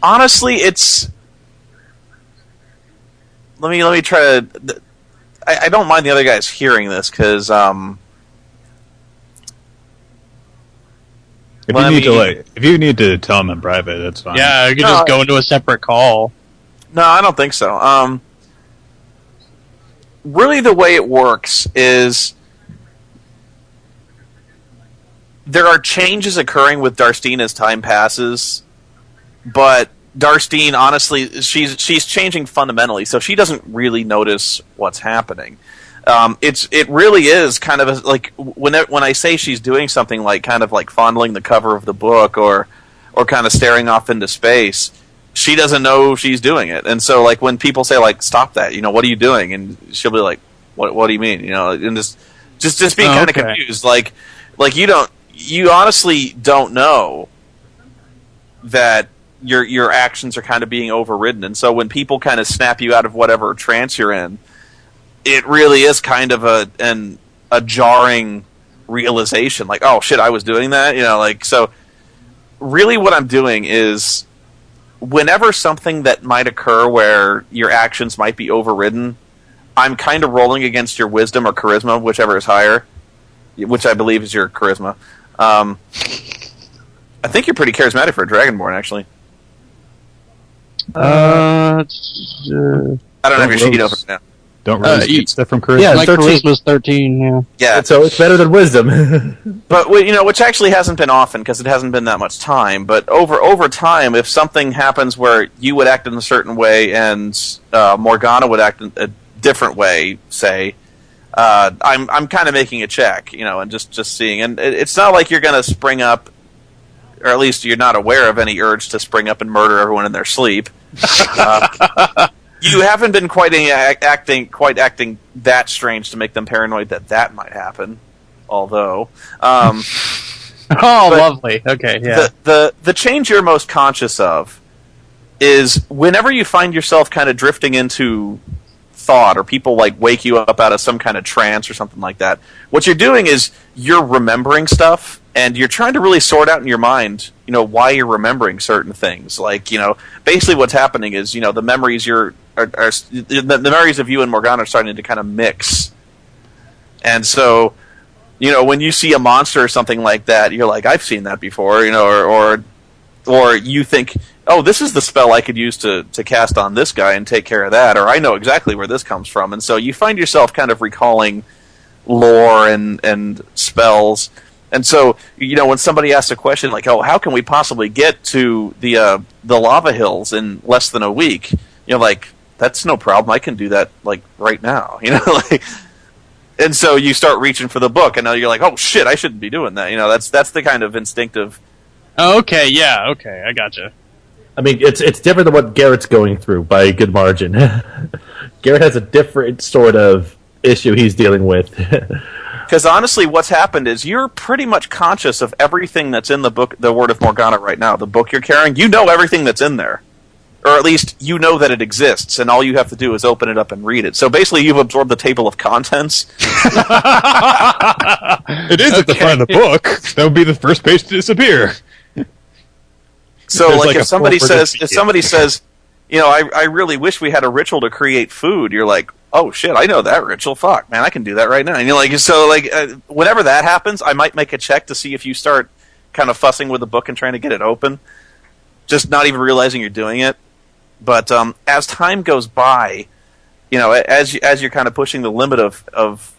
Honestly, it's... Let me try to... I don't mind the other guys hearing this, because... If you need to tell them in private, that's fine. Yeah, you can just go into a separate call. No, I don't think so. Really, the way it works is there are changes occurring with Darstine as time passes, but Darstine, honestly, she's changing fundamentally, so she doesn't really notice what's happening. It really is kind of like when I say she's doing something like kind of like fondling the cover of the book or kind of staring off into space, she doesn't know she's doing it. And so like when people say like stop that, what are you doing? And she'll be like, what do you mean? And just being kind of confused. Like you honestly don't know that your actions are kind of being overridden. And so when people kind of snap you out of whatever trance you're in, it really is kind of a jarring realization, like, oh shit, I was doing that, so really what I'm doing is whenever something that might occur where your actions might be overridden, I'm kind of rolling against your wisdom or charisma, whichever is higher, which I believe is your charisma. I think you're pretty charismatic for a Dragonborn, actually. I I don't have your sheet open now. Don't really get stuff from charisma. Yeah, my charisma's 13, yeah. So it's better than wisdom. But, which actually hasn't been often, because it hasn't been that much time. But over time, if something happens where you would act in a certain way and Morgana would act in a different way, say, I'm kind of making a check, and just seeing. And it's not like you're going to spring up, or at least you're not aware of any urge to spring up and murder everyone in their sleep. You haven't been quite acting that strange to make them paranoid that might happen. Although, lovely. Okay, yeah. The change you're most conscious of is whenever you find yourself kind of drifting into thought, or people like wake you up out of some kind of trance or something like that. What you're doing is you're remembering stuff, and you're trying to really sort out in your mind, why you're remembering certain things. Like, basically what's happening is, the memories the memories of you and Morgana are starting to kind of mix. And so, when you see a monster or something like that, you're like, I've seen that before, or you think, oh, this is the spell I could use to cast on this guy and take care of that, or I know exactly where this comes from. And so you find yourself kind of recalling lore and spells. And so, when somebody asks a question like, oh, how can we possibly get to the lava hills in less than a week? Like, that's no problem. I can do that, like, right now. And so you start reaching for the book, and now you're like, oh, shit, I shouldn't be doing that. That's the kind of instinctive... Oh, okay, yeah, okay, I gotcha. I mean, it's different than what Garrett's going through by a good margin. Garrett has a different sort of issue he's dealing with. Because honestly, what's happened is you're pretty much conscious of everything that's in the book, the Word of Morgana right now. The book you're carrying, you know everything that's in there. Or at least you know that it exists, and all you have to do is open it up and read it. So basically, you've absorbed the table of contents. It is at the front of the book. That would be the first page to disappear. So, like if somebody says, I really wish we had a ritual to create food, you're like, oh shit, I know that ritual. Fuck, man, I can do that right now. And you're like, whenever that happens, I might make a check to see if you start kind of fussing with the book and trying to get it open, just not even realizing you're doing it. But as time goes by, as you're kind of pushing the limit of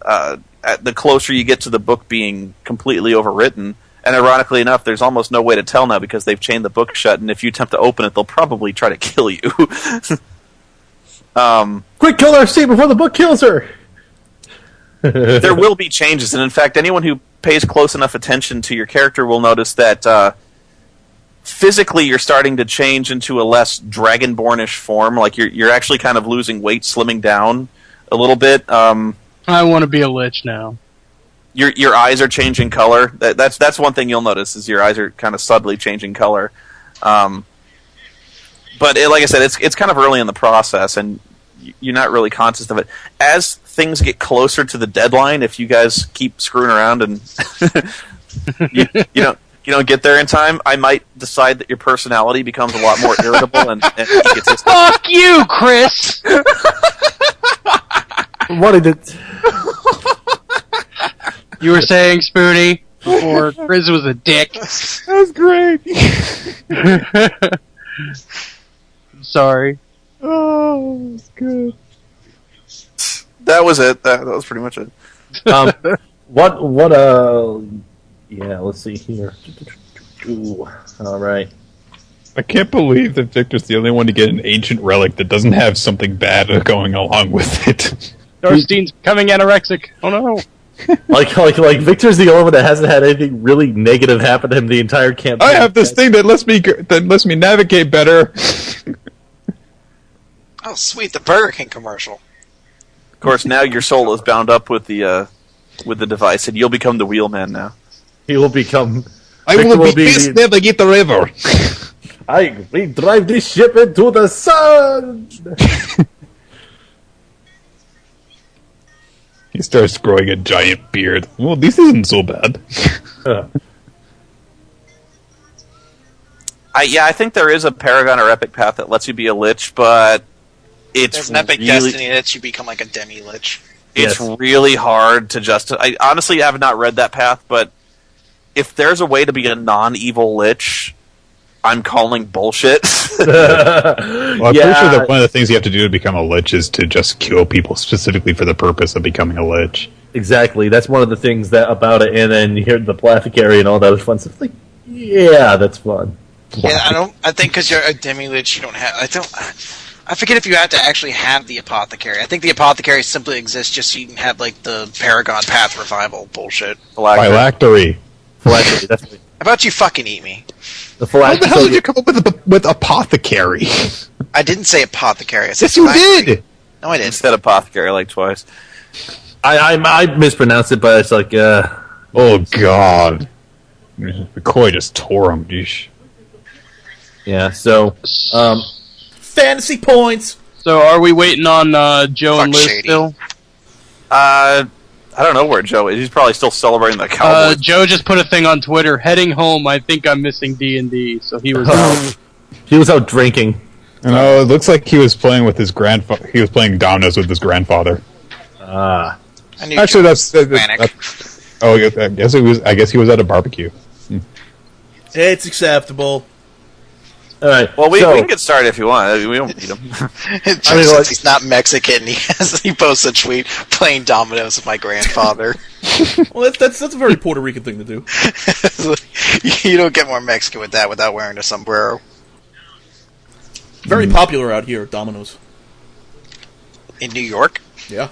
the closer you get to the book being completely overwritten. And ironically enough, there's almost no way to tell now because they've chained the book shut, and if you attempt to open it, they'll probably try to kill you. Quick, kill Darcy before the book kills her! There will be changes, and in fact, anyone who pays close enough attention to your character will notice that physically you're starting to change into a less dragonbornish form. Like you're actually kind of losing weight, slimming down a little bit. I want to be a lich now. Your eyes are changing color. That's one thing you'll notice is your eyes are kind of subtly changing color. But like I said, it's kind of early in the process, and you're not really conscious of it. As things get closer to the deadline, if you guys keep screwing around and you don't get there in time, I might decide that your personality becomes a lot more irritable and egotistical. Fuck you, Chris! What did it? You were saying, Spoony, before Chris was a dick. That was great. Sorry. Oh, that's good. That was it. That was pretty much it. Yeah, let's see here. Ooh, all right. I can't believe that Victor's the only one to get an ancient relic that doesn't have something bad going along with it. Darstein's becoming anorexic. Oh no. Like Victor's the only one that hasn't had anything really negative happen to him the entire campaign. I have this thing that lets me navigate better. Oh, sweet, the Burger King commercial. Of course, now your soul is bound up with the device, and you'll become the wheelman now. He will become. I Victor will be this navigate the river. We drive this ship into the sun. He starts growing a giant beard. Well, this isn't so bad. I think there is a Paragon or Epic path that lets you be a Lich, but There's an Epic Destiny that you become like a Demi-Lich. It's Yes. really hard to justify. I honestly have not read that path, but if there's a way to be a non-evil Lich, I'm calling bullshit. Well, I'm pretty sure that one of the things you have to do to become a Lich is to just kill people specifically for the purpose of becoming a Lich. Exactly. That's one of the things that about it. And then you hear the Apothecary and all that other fun stuff. Like, yeah, that's fun. Yeah, I think because you're a Demi-Lich, you don't have... I forget if you have to actually have the Apothecary. I think the Apothecary simply exists just so you can have, like, the Paragon Path revival bullshit. Phylactery. Phylactery. That's How about you fucking eat me? the How phylactery. the hell did you come up with apothecary? I didn't say Apothecary. I said Yes, you phylactery. did. No, I didn't. Instead of apothecary, like twice. I mispronounced it, but it's like Oh God, McCoy just tore him. Yeesh. yeah. So Fantasy points. So are we waiting on Joe Fuck and Liz Shady. still? I don't know where Joe is. He's probably still celebrating the Cowboys. Joe just put a thing on Twitter. Heading home, I think I'm missing D&D. So he was out. he was out drinking. No, it looks like he was playing with his grandfather. He was playing dominoes with his grandfather. I knew Actually, Joe that's was Hispanic. oh, I guess he was at a barbecue. It's acceptable. All right. Well, we so, can get started if you want. We don't need him. Just I mean, since like- he's not Mexican, he posts a tweet playing dominoes with my grandfather. Well, that's a very Puerto Rican thing to do. You don't get more Mexican with that without wearing a sombrero. Very popular out here, Domino's. In New York? Yeah.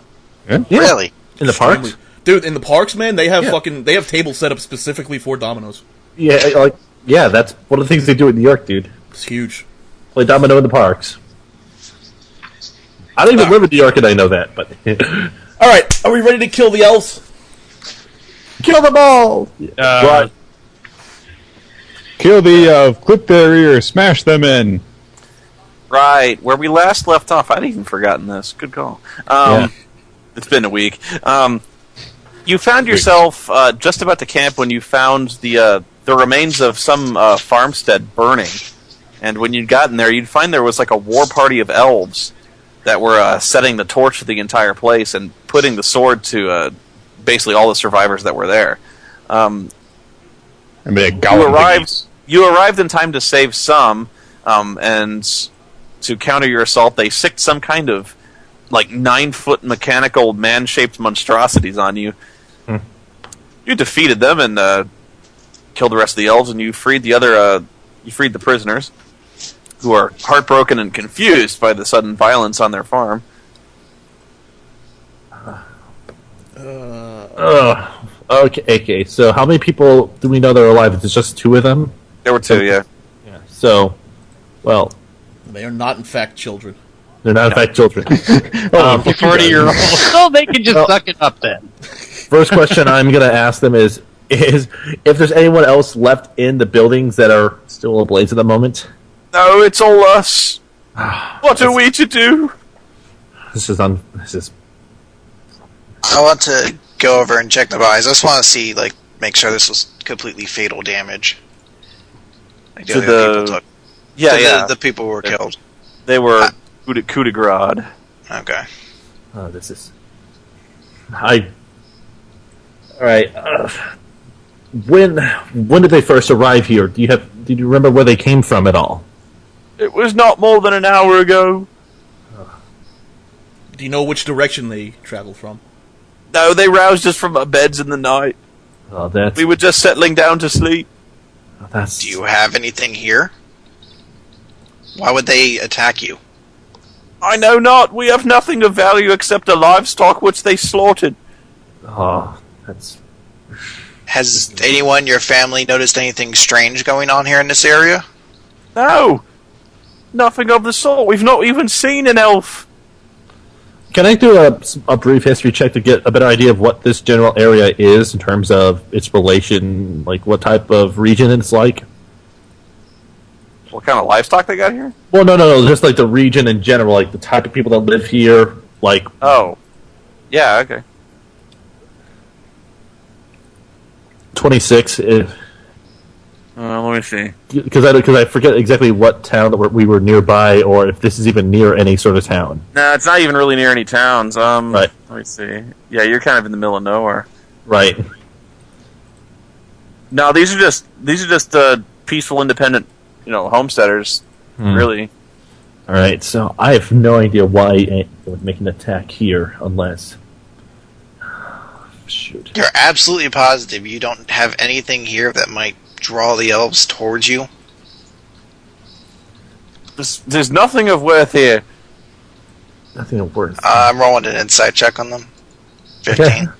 Yeah. Really? in the parks. Dude, in the parks, man, they have Yeah. they have tables set up specifically for Domino's. Yeah, that's one of the things they do in New York, dude. It's huge. Play domino in the parks. I don't even live in New York, and I know that. But All right, are we ready to kill the elves? kill them all. Right. Kill the clip their ears, smash them in. Right, where we last left off. I'd even forgotten this. Good call. Yeah. It's been a week. You found yourself just about to camp when you found the remains of some farmstead burning. And when you'd gotten there, you'd find there was like a war party of elves that were setting the torch to the entire place and putting the sword to basically all the survivors that were there. You arrived in time to save some, and to counter your assault, they sicked some kind of like 9-foot mechanical man-shaped monstrosities on you. You defeated them and killed the rest of the elves, and you freed the prisoners, who are heartbroken and confused by the sudden violence on their farm. Okay. So how many people do we know that are alive? Is it just 2 of them? There were 2, yeah. So, well, They are not, in fact, children. they're not in fact children. 40-year-old. So they can just suck it up then. First question I'm going to ask them is if there's anyone else left in the buildings that are still ablaze at the moment. No, it's all us. What are we to do? This is. I want to go over and check the bodies. I just want to see, like, make sure this was completely fatal damage. Like To people took. Yeah, To yeah. The people were killed. They were coup de grace. Okay. Oh, this is. All right. When did they first arrive here? Did you remember where they came from at all? It was not more than an hour ago. Do you know which direction they traveled from? No, they roused us from our beds in the night. Oh, that's. We were just settling down to sleep. That's. Do you have anything here? Why would they attack you? I know not. We have nothing of value except the livestock which they slaughtered. Oh, that's. Has anyone in your family noticed anything strange going on here in this area? No. Nothing of the sort. We've not even seen an elf. Can I do a brief history check to get a better idea of what this general area is in terms of its relation, like what type of region it's like? What kind of livestock they got here? Well, no, just like the region in general, like the type of people that live here, like. Oh. Yeah, okay. 26. Let me see. Because I forget exactly what town that we were nearby, or if this is even near any sort of town. No, it's not even really near any towns. Right. Let me see. Yeah, you're kind of in the middle of nowhere. Right. No, these are just peaceful, independent, homesteaders. Really. All right. So I have no idea why they would make an attack here, unless. Shoot. You're absolutely positive you don't have anything here that might draw the elves towards you? There's nothing of worth here. Nothing of worth. I'm rolling an insight check on them. 15.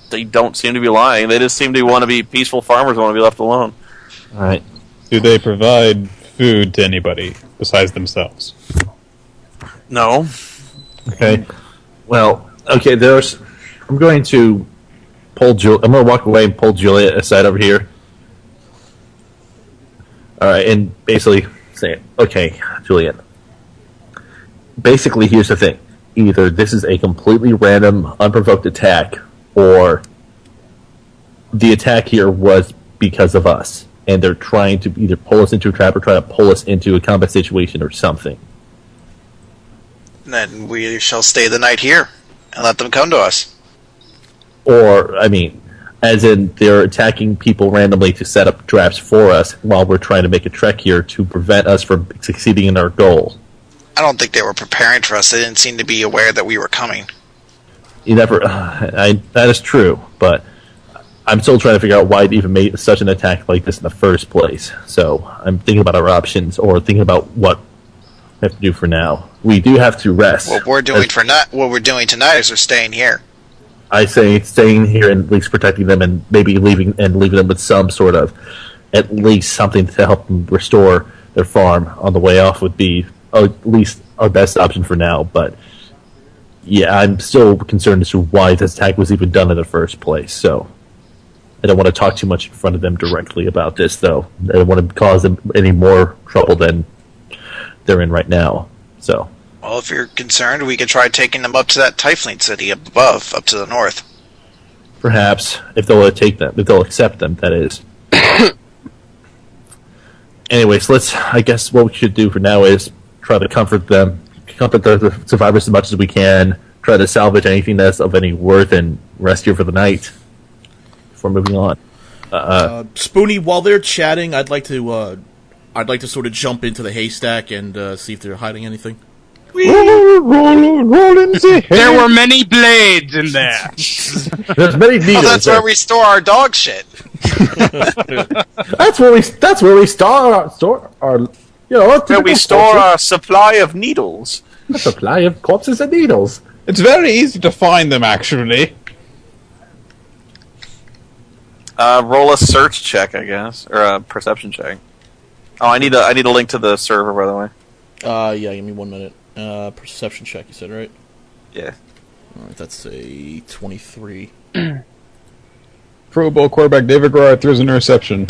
They don't seem to be lying. They just seem to want to be peaceful farmers and want to be left alone. All right. Do they provide food to anybody besides themselves? No. Okay. Well, okay. I'm going to I'm going to walk away and pull Juliet aside over here. All right, and basically say, okay, Juliet. Basically, here's the thing: either this is a completely random, unprovoked attack, or the attack here was because of us, and they're trying to either pull us into a trap or try to pull us into a combat situation or something. Then we shall stay the night here and let them come to us. Or, I mean, as in they're attacking people randomly to set up traps for us while we're trying to make a trek here to prevent us from succeeding in our goal. I don't think they were preparing for us. They didn't seem to be aware that we were coming. You never... that is true, but I'm still trying to figure out why they even made such an attack like this in the first place. So I'm thinking about our options, or thinking about what we have to do for now. We do have to rest. What we're doing tonight is we're staying here. I say staying here and at least protecting them, and maybe leaving them with some sort of, at least something to help them restore their farm on the way off would be at least our best option for now. But yeah, I'm still concerned as to why this attack was even done in the first place. So I don't want to talk too much in front of them directly about this, though. I don't want to cause them any more trouble than they're in right now. So. Well, if you're concerned, we could try taking them up to that Typhling city up above, up to the north. Perhaps, if they'll accept them, that is. Anyways, I guess what we should do for now is try to comfort the survivors as much as we can, try to salvage anything that's of any worth, and rest here for the night before moving on. Spoony, while they're chatting, I'd like to sort of jump into the haystack and see if they're hiding anything. Roll in the hay. There were many blades in there. There's many needles. Oh, that's where we store our dog shit. That's where we store our Where we store our supply of needles. a supply of corpses and needles. It's very easy to find them, actually. Roll a search check, I guess, or a perception check. Oh, I need a link to the server, by the way. Yeah, give me 1 minute. Perception check, you said, right? Yeah. Alright, that's a 23. Pro Bowl quarterback David Garrett throws an interception.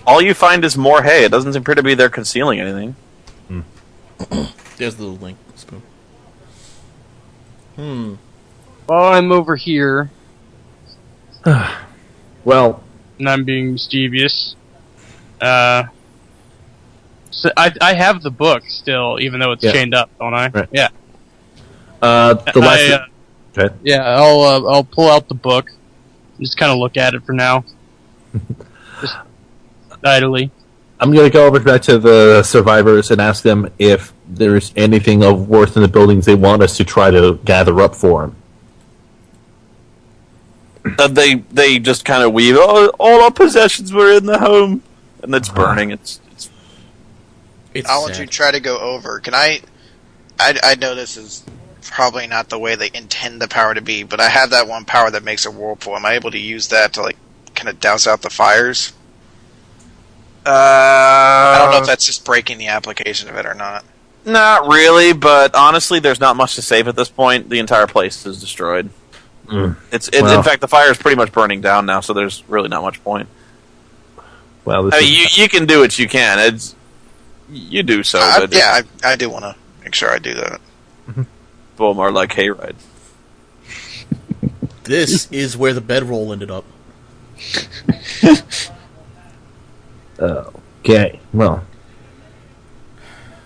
All you find is more hay. It doesn't appear to be they're concealing anything. There's the link, Spoon. While I'm over here, Well, and I'm being mischievous, so I have the book still, even though it's chained up, don't I? Right. Yeah. the last. Okay. Yeah, I'll pull out the book, and just kind of look at it for now, just idly. I'm going to go over back to the survivors and ask them if there's anything of worth in the buildings they want us to try to gather up for them. They just kind of weave. Oh, all our possessions were in the home, and it's burning. It's I want you to try to go over. Can I know this is probably not the way they intend the power to be, but I have that one power that makes a whirlpool. Am I able to use that to, like, kind of douse out the fires? I don't know if that's just breaking the application of it or not. Not really, but honestly, there's not much to save at this point. The entire place is destroyed. In fact, the fire is pretty much burning down now, so there's really not much point. Well, you can do what you can. You do so. I do want to make sure I do that. Well, more like hayride. This is where the bedroll ended up. Okay, well.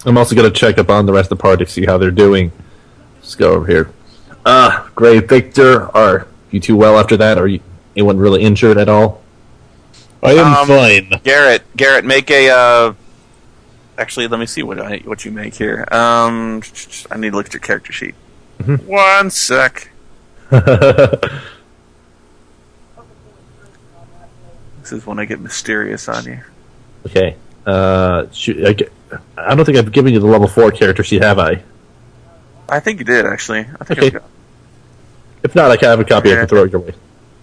I'm also going to check up on the rest of the party to see how they're doing. Let's go over here. Great, Victor. Are you too well after that? Are you anyone really injured at all? I am fine. Garrett, make a. Actually, let me see what you make here. I need to look at your character sheet. 1 sec. This is when I get mysterious on you. Okay. I don't think I've given you the level 4 character sheet, have I? I think you did, actually. I think Okay. If not, I can have a copy. I can throw it your way.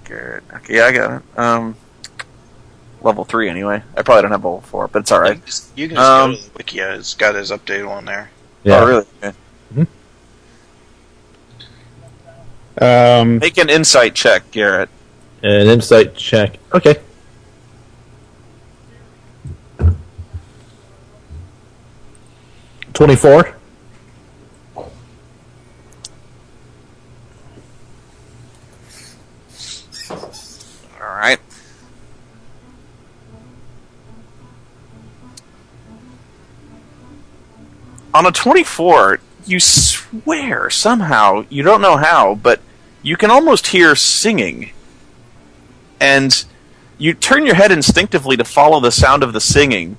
Garrett. Okay, yeah, I got it. Level 3 anyway. I probably don't have level 4, but it's alright. You can just go to the wiki. It's got his update on there. Yeah. Oh, really? Okay. Make an insight check, Garrett. An insight check. Okay. $24. Alright. On a 24, you swear somehow, you don't know how, but you can almost hear singing. And you turn your head instinctively to follow the sound of the singing.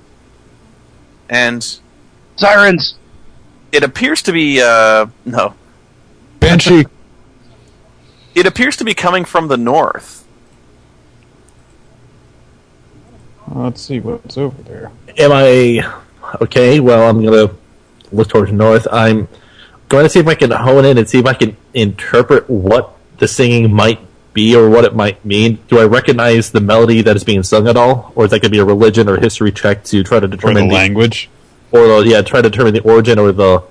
And Sirens! it appears to be, no. Banshee. It appears to be coming from the north. Let's see what's over there. Am I... Okay, well, I'm going to look towards the north. I'm going to see if I can hone in and see if I can interpret what the singing might be or what it might mean. Do I recognize the melody that is being sung at all? Or is that going to be a religion or history check to try to Or determine the language. Or, try to determine the origin or the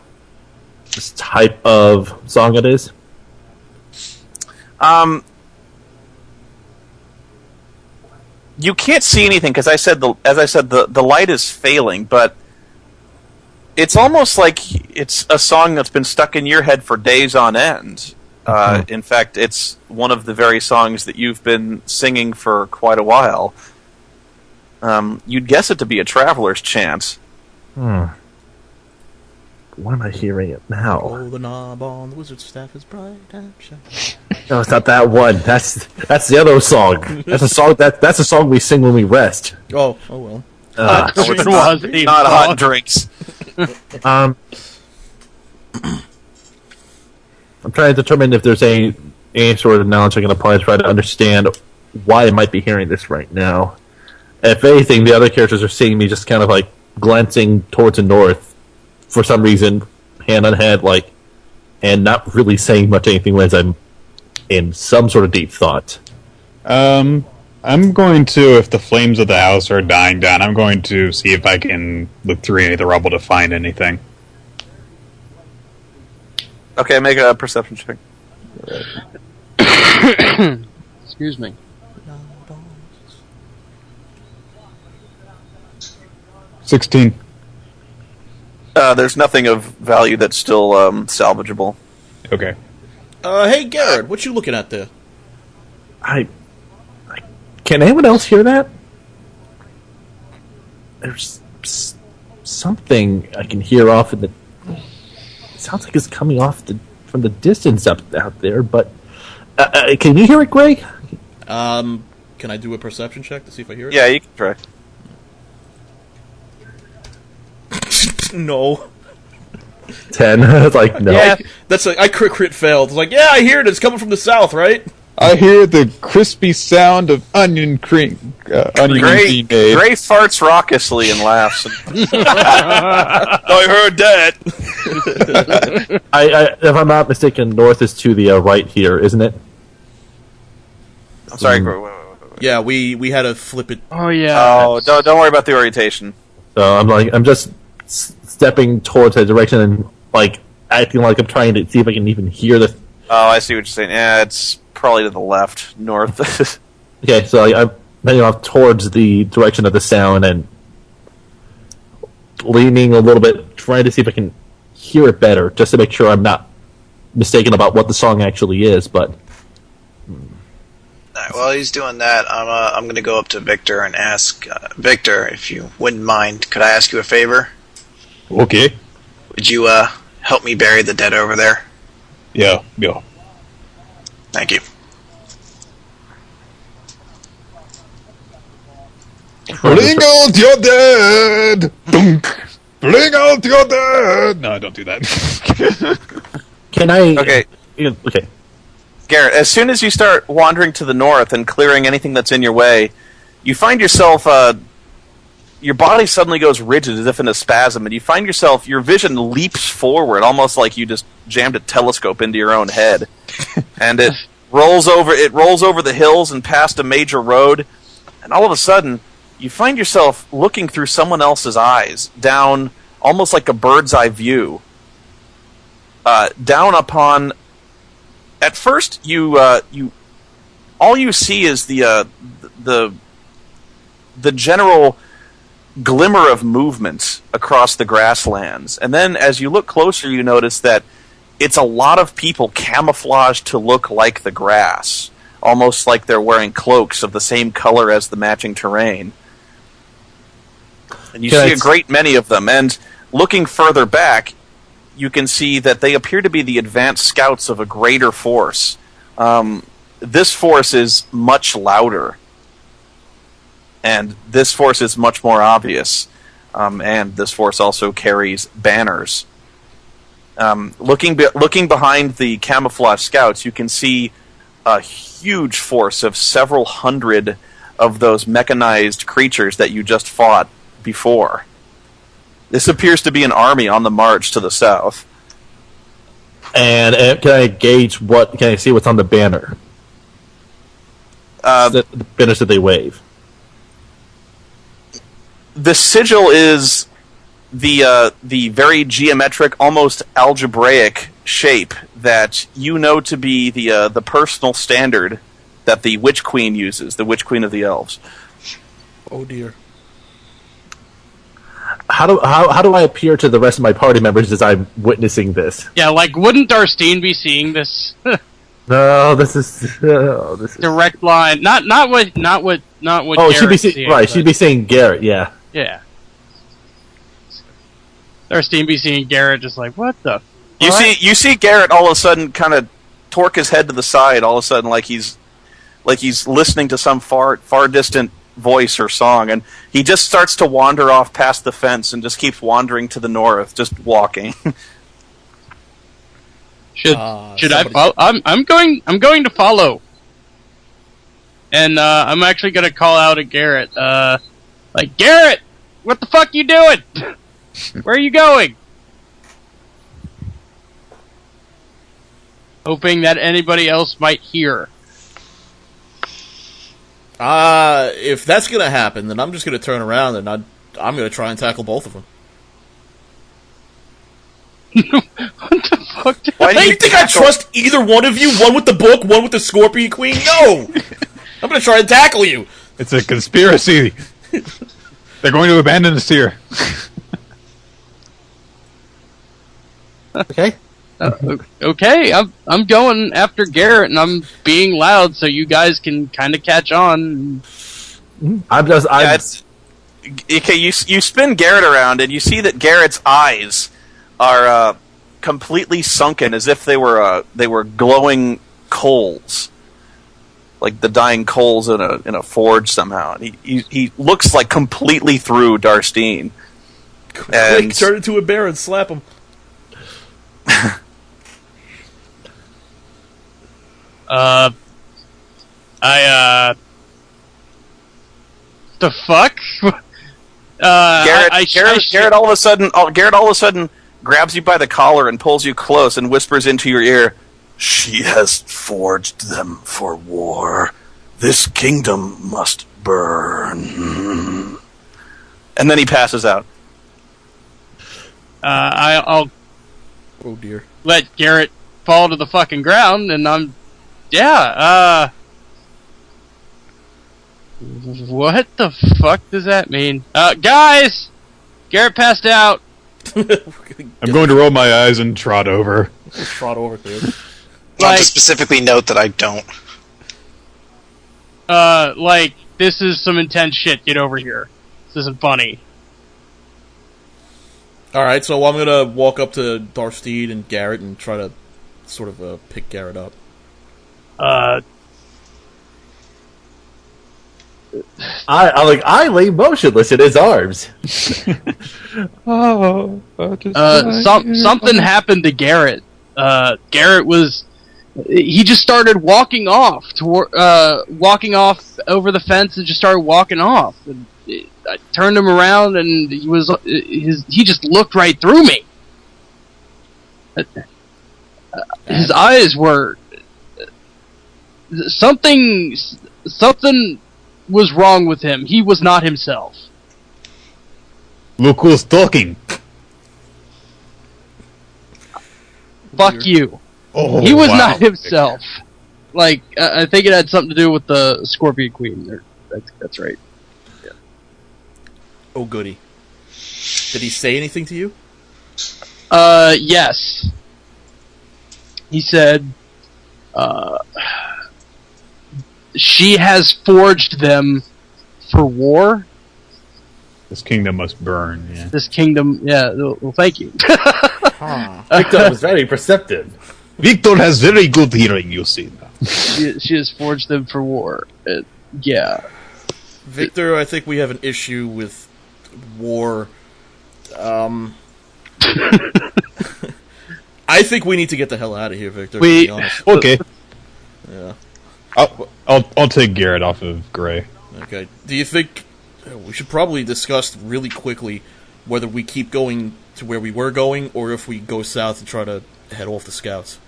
type of song it is? You can't see anything because as I said, the light is failing, but it's almost like it's a song that's been stuck in your head for days on end. In fact, it's one of the very songs that you've been singing for quite a while. You'd guess it to be a traveler's chant. Why am I hearing it now? Oh, the knob on the wizard's staff is bright and shiny. No, it's not that one. That's the other song. That's a song we sing when we rest. Oh well. It's not hot drinks. I'm trying to determine if there's any sort of knowledge I can apply to try to understand why I might be hearing this right now. If anything, the other characters are seeing me just kind of like glancing towards the north for some reason, hand on head, and not really saying much anything as I'm in some sort of deep thought. I'm going to, if the flames of the house are dying down, I'm going to see if I can look through any of the rubble to find anything. Okay, make a perception check. Excuse me. 16. There's nothing of value that's still salvageable. Okay. Hey, Garrett, what you looking at there? Can anyone else hear that? There's something I can hear off in the. It sounds like it's coming from the distance out there, but can you hear it, Greg? Can I do a perception check to see if I hear it? Yeah, you can try. No. 10. It's like, no. Yeah, I crit failed. It's like, yeah, I hear it. It's coming from the south, right? I hear the crispy sound of onion cream. Onion being made. Gray farts raucously and laughs. I heard that. If I'm not mistaken, north is to the right here, isn't it? I'm sorry. Yeah, we had to flip it. Oh yeah. Oh, don't worry about the orientation. So I'm just stepping towards that direction and acting like I'm trying to see if I can even hear the. Oh, I see what you're saying. Yeah, it's probably to the left, north. Okay, so I'm heading off towards the direction of the sound and leaning a little bit, trying to see if I can hear it better, just to make sure I'm not mistaken about what the song actually is. But while he's doing that, I'm going to go up to Victor and ask Victor, if you wouldn't mind, could I ask you a favor? Okay. Would you help me bury the dead over there? Yeah. Thank you. Bring out your dead! Dunk! Bring out your dead! No, don't do that. can I? Okay. Okay. Garrett, as soon as you start wandering to the north and clearing anything that's in your way, you find yourself, your body suddenly goes rigid as if in a spasm, and you find yourself, your vision leaps forward, almost like you just jammed a telescope into your own head. And it rolls over the hills and past a major road, and all of a sudden, you find yourself looking through someone else's eyes, down almost like a bird's eye view, down upon. At first, you all you see is the general glimmer of movement across the grasslands, and then as you look closer, you notice that it's a lot of people camouflaged to look like the grass, almost like they're wearing cloaks of the same color as the matching terrain. And you see a great many of them, and looking further back, you can see that they appear to be the advanced scouts of a greater force. This force is much louder, and this force is much more obvious, and this force also carries banners. Looking behind the camouflage scouts, you can see a huge force of several hundred of those mechanized creatures that you just fought before. This appears to be an army on the march to the south. And can I gauge can I see what's on the banner? The banners that they wave. The sigil is the very geometric, almost algebraic shape that you know to be the personal standard that the Witch Queen uses, the Witch Queen of the Elves. Oh dear. How do I appear to the rest of my party members as I'm witnessing this? Yeah, wouldn't Darstine be seeing this? No, this is direct line. Not what. Oh, she'd be seeing right. She'd be seeing Garrett. Yeah. Yeah. Darstine be seeing Garrett, just like, what the? You see Garrett all of a sudden kind of torque his head to the side. All of a sudden, like he's listening to some far distant voice or song, and he just starts to wander off past the fence and just keeps wandering to the north, just walking. Should I follow? I'm going to follow, and I'm actually going to call out at Garrett. Garrett, what the fuck you doing? Where are you going? Hoping that anybody else might hear. If that's gonna happen, then I'm just gonna turn around and I'm gonna try and tackle both of them. What the fuck? Why do you think I trust either one of you? One with the book, one with the Scorpion Queen? No! I'm gonna try and tackle you! It's a conspiracy. They're going to abandon us here. Okay. Okay, I'm going after Garrett, and I'm being loud so you guys can kind of catch on. Okay, you spin Garrett around, and you see that Garrett's eyes are completely sunken, as if they were glowing coals, like the dying coals in a forge somehow. And he looks like completely through Darstine. Quick, turn into a bear and slap him. The fuck? Garrett all of a sudden grabs you by the collar and pulls you close and whispers into your ear, "She has forged them for war. This kingdom must burn." And then he passes out. I'll Oh dear. let Garrett fall to the fucking ground, and what the fuck does that mean? Guys! Garrett passed out! I'm going to roll my eyes and trot over. Trot over, dude. I'll have to specifically note that I don't. This is some intense shit. Get over here. This isn't funny. Alright, so I'm gonna walk up to Darstine and Garrett and try to sort of pick Garrett up. I lay motionless in his arms. Something happened to Garrett. Garrett he just started walking off walking off over the fence and just started walking off. And I turned him around and he just looked right through me. His eyes were something was wrong with him. He was not himself. Look who's talking. Fuck you. Oh, He was not himself. I think it had something to do with the Scorpion Queen. That's right. Yeah. Oh goody. Did he say anything to you? Yes. He said, she has forged them for war. This kingdom must burn. Yeah. This kingdom, yeah. Well, thank you. Victor was very perceptive. Victor has very good hearing, you see. She has forged them for war. Yeah. Victor, I think we have an issue with war. I think we need to get the hell out of here, Victor. To be honest. Okay. Yeah. I'll take Garrett off of Gray. Okay. Do you think we should probably discuss really quickly whether we keep going to where we were going or if we go south and try to head off the scouts?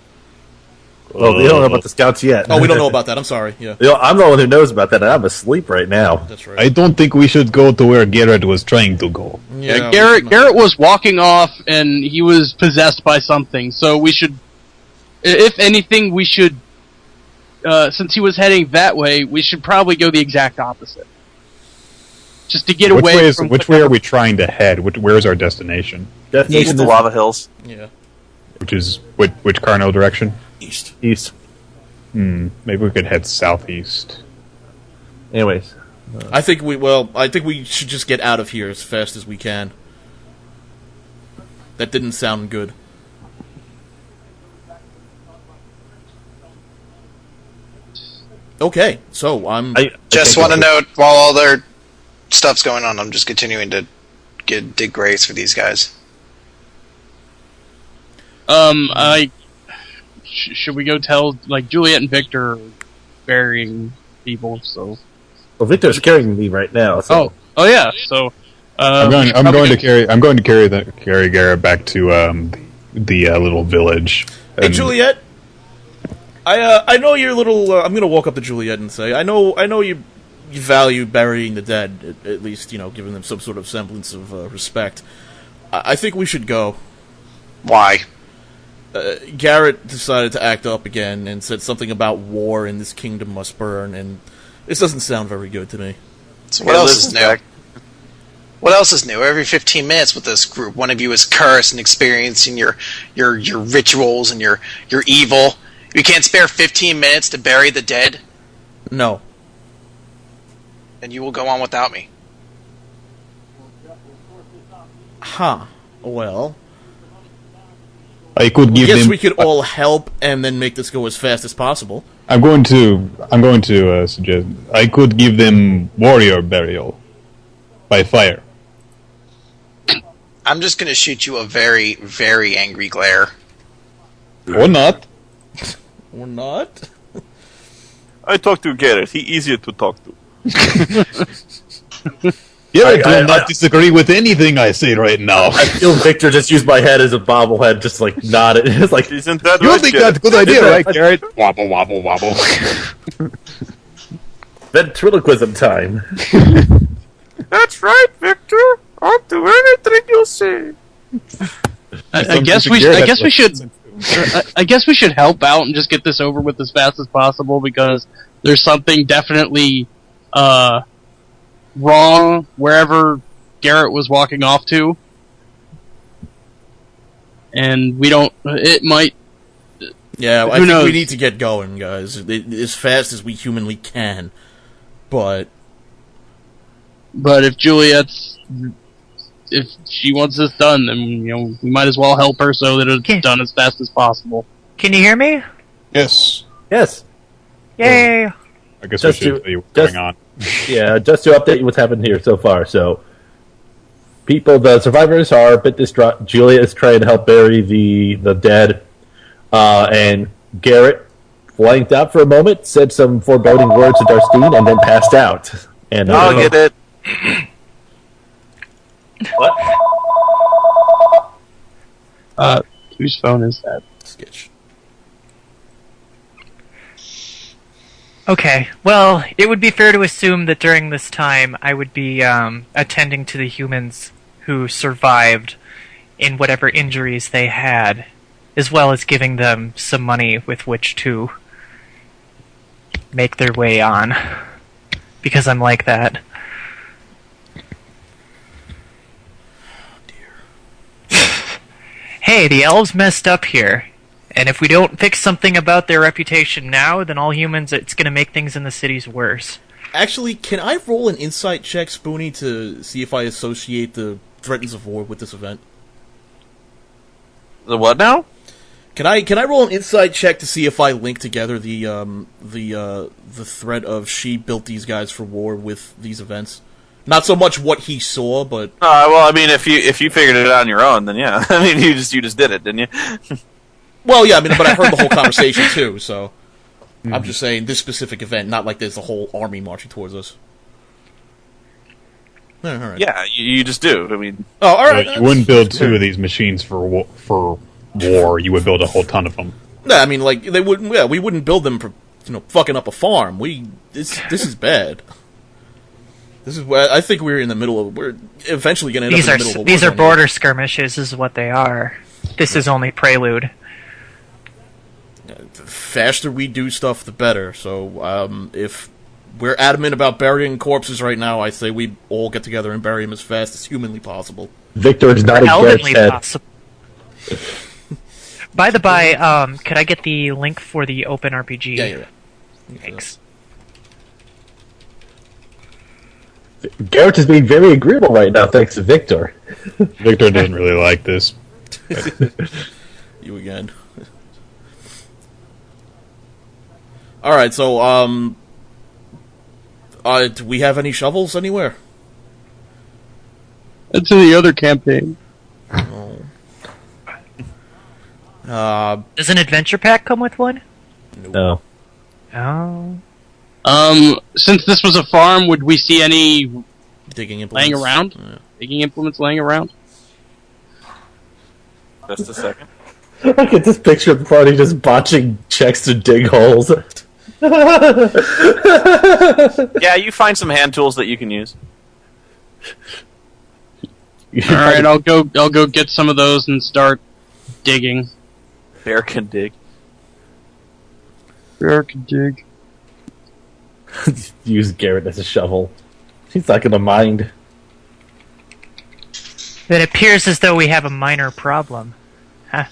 Well, we don't know about the scouts yet. Oh, we don't know about that. I'm sorry. Yeah. I'm the one who knows about that, and I'm asleep right now. That's right. I don't think we should go to where Garrett was trying to go. Yeah, Garrett was walking off, and he was possessed by something. So we should, if anything, since he was heading that way, we should probably go the exact opposite, just to get away from. Which way are we trying to head? Where's our destination? East of the lava hills. Yeah. Which is which cardinal direction? East. Maybe we could head southeast. Anyways, I think we should just get out of here as fast as we can. That didn't sound good. Okay, so I just want to note, while all their stuff's going on, I'm just continuing to dig graves for these guys. Should we go tell, Juliet and Victor are burying people, so... Well, Victor's carrying me right now, so... Oh yeah, so... I'm going to carry Garrett back to the little village. Hey, Juliet! I know you're a little... I'm going to walk up to Juliet and say, I know you value burying the dead, at least, giving them some sort of semblance of respect. I think we should go. Why? Garrett decided to act up again and said something about war and this kingdom must burn, and this doesn't sound very good to me. So what else is new? What else is new? Every 15 minutes with this group, one of you is cursed and experiencing your rituals and your evil. You can't spare 15 minutes to bury the dead? No. Then you will go on without me. Huh. Well, I could give yes, them. we could all help and then make this go as fast as possible. I'm going to suggest I could give them warrior burial by fire. I'm just going to shoot you a very, very angry glare. Or not. Or not? I talked to Garrett. He easier to talk to. Yeah, I do not disagree with anything I say right now. I feel Victor just used my head as a bobblehead, just like nodded. It's like, Isn't that You right, think Garrett? that's a good idea, right, Garrett? Wobble, wobble, wobble. ventriloquism time. That's right, Victor. I'll do anything you say. I guess we should help out and just get this over with as fast as possible, because there's something definitely wrong wherever Garrett was walking off to, and we don't. It might. Yeah, I Who think knows? we need to get going, guys, as fast as we humanly can. But if she wants this done, then we might as well help her so that it's done as fast as possible. Can you hear me? Yes. Yes. Yay! I guess Just we should to- tell you what's just- going on. Yeah, just to update you what's happened here so far. So, the survivors are a bit distraught. Julia is trying to help bury the dead, and Garrett blanked out for a moment, said some foreboding words to Darstine, and then passed out. And I'll get it. What? Whose phone is that? sketch. Okay, well, it would be fair to assume that during this time I would be attending to the humans who survived in whatever injuries they had, as well as giving them some money with which to make their way on. Because I'm like that. Hey, the elves messed up here. And if we don't fix something about their reputation now, then all humans, it's going to make things in the cities worse. Actually, can I roll an insight check, Spoony, to see if I associate the threats of war with this event? The what now? Can I roll an insight check to see if I link together the threat of she built these guys for war with these events? Not so much what he saw, but Well, I mean, if you figured it out on your own, then yeah. I mean, you just did it, didn't you? well, yeah. I mean, but I heard the whole conversation too. So I'm just saying this specific event, not like there's a whole army marching towards us. All right. Yeah, you just do. I mean, Oh, all right. You wouldn't build two of these machines for war. You would build a whole ton of them. No, I mean, like they wouldn't. Yeah, we wouldn't build them for fucking up a farm. This is bad. This is where I think we're in the middle of. We're eventually going to end up in the middle of a war These are zone. border skirmishes, is what they are. This is only prelude. The faster we do stuff, the better. So, if we're adamant about burying corpses right now, I say we all get together and bury them as fast as humanly possible. Victor is not a Elegantly Garrett's head. possible. By the by, could I get the link for the Open RPG? Yeah. Thanks. Garrett is being very agreeable right now, thanks to Victor. Victor doesn't really like this. You again. All right. So, do we have any shovels anywhere? That's in the other campaign. Oh. Does an adventure pack come with one? No. Oh. Since this was a farm, would we see any Digging implements. laying around? Yeah. Digging implements laying around? just a second. Look at this picture of the party just botching checks to dig holes. Yeah, you find some hand tools that you can use. All right, I'll go get some of those and start digging. Bear can dig. Bear can dig. Use Garrett as a shovel. He's not going to mind. It appears as though we have a minor problem. Shut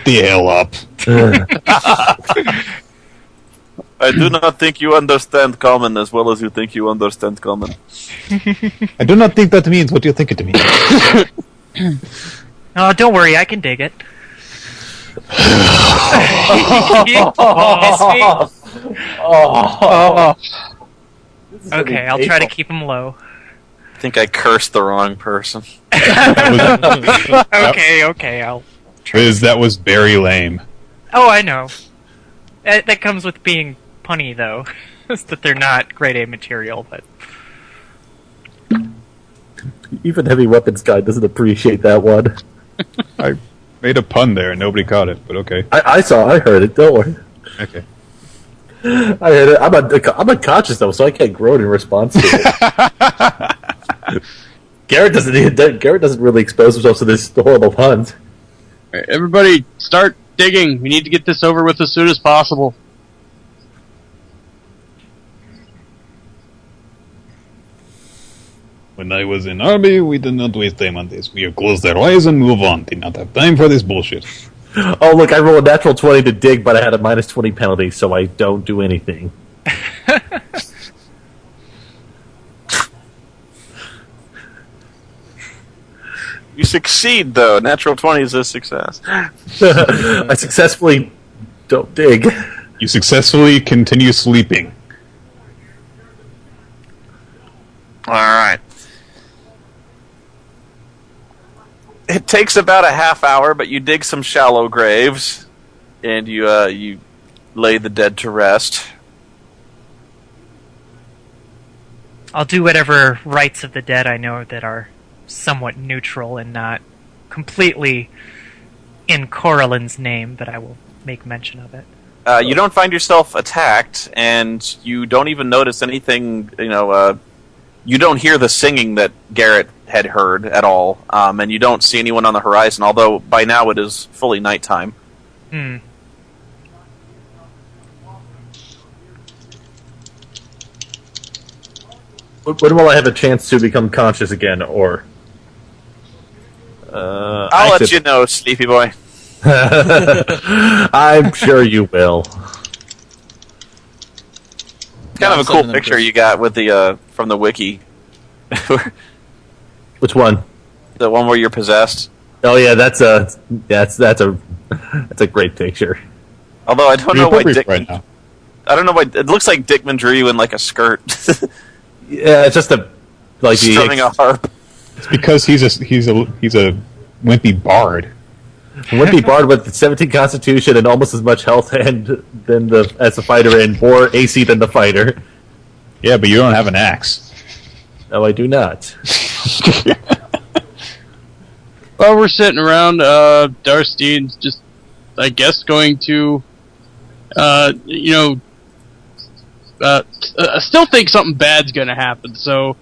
the hell up. I do not think you understand common as well as you think you understand common. I do not think that means what you think it means. Oh, don't worry, I can dig it. Okay, I'll try to keep him low. I think I cursed the wrong person. Okay, I'll try. Riz, that was very lame. Oh, I know. That comes with being punny, though. It's that they're not grade A material, but... Even Heavy Weapons Guy doesn't appreciate that one. I made a pun there and nobody caught it, but okay. I heard it, don't worry. Okay. I heard it. I'm unconscious, though, so I can't groan in response to it. Garrett doesn't really expose himself to this horrible puns. All right, everybody, start digging. We need to get this over with as soon as possible. When I was in army, we did not waste time on this. We have closed our eyes and move on. Did not have time for this bullshit. Oh, look, I rolled a natural 20 to dig, but I had a minus 20 penalty, so I don't do anything. You succeed, though. Natural 20 is a success. I successfully don't dig. You successfully continue sleeping. Alright. It takes about a half hour, but you dig some shallow graves, and you lay the dead to rest. I'll do whatever rites of the dead I know that are somewhat neutral and not completely in Corallin's name, but I will make mention of it. You don't find yourself attacked, and you don't even notice anything, you don't hear the singing that Garrett had heard at all, and you don't see anyone on the horizon, although by now it is fully nighttime. Hmm. When will I have a chance to become conscious again, or... I'll let you know, sleepy boy. I'm sure you will. Kind of a cool picture you got with the from the wiki. Which one? The one where you're possessed. Oh yeah, that's a great picture. Although I don't know why Dick. Right now. I don't know why it looks like Dickman drew you in like a skirt. Yeah, it's just strumming a harp. It's because he's a wimpy bard. Wimpy bard with 17 constitution and almost as much health as the fighter and more AC than the fighter. Yeah, but you don't have an axe. No, I do not. While we're sitting around, Darstein's just, I guess, going to, still think something bad's going to happen. So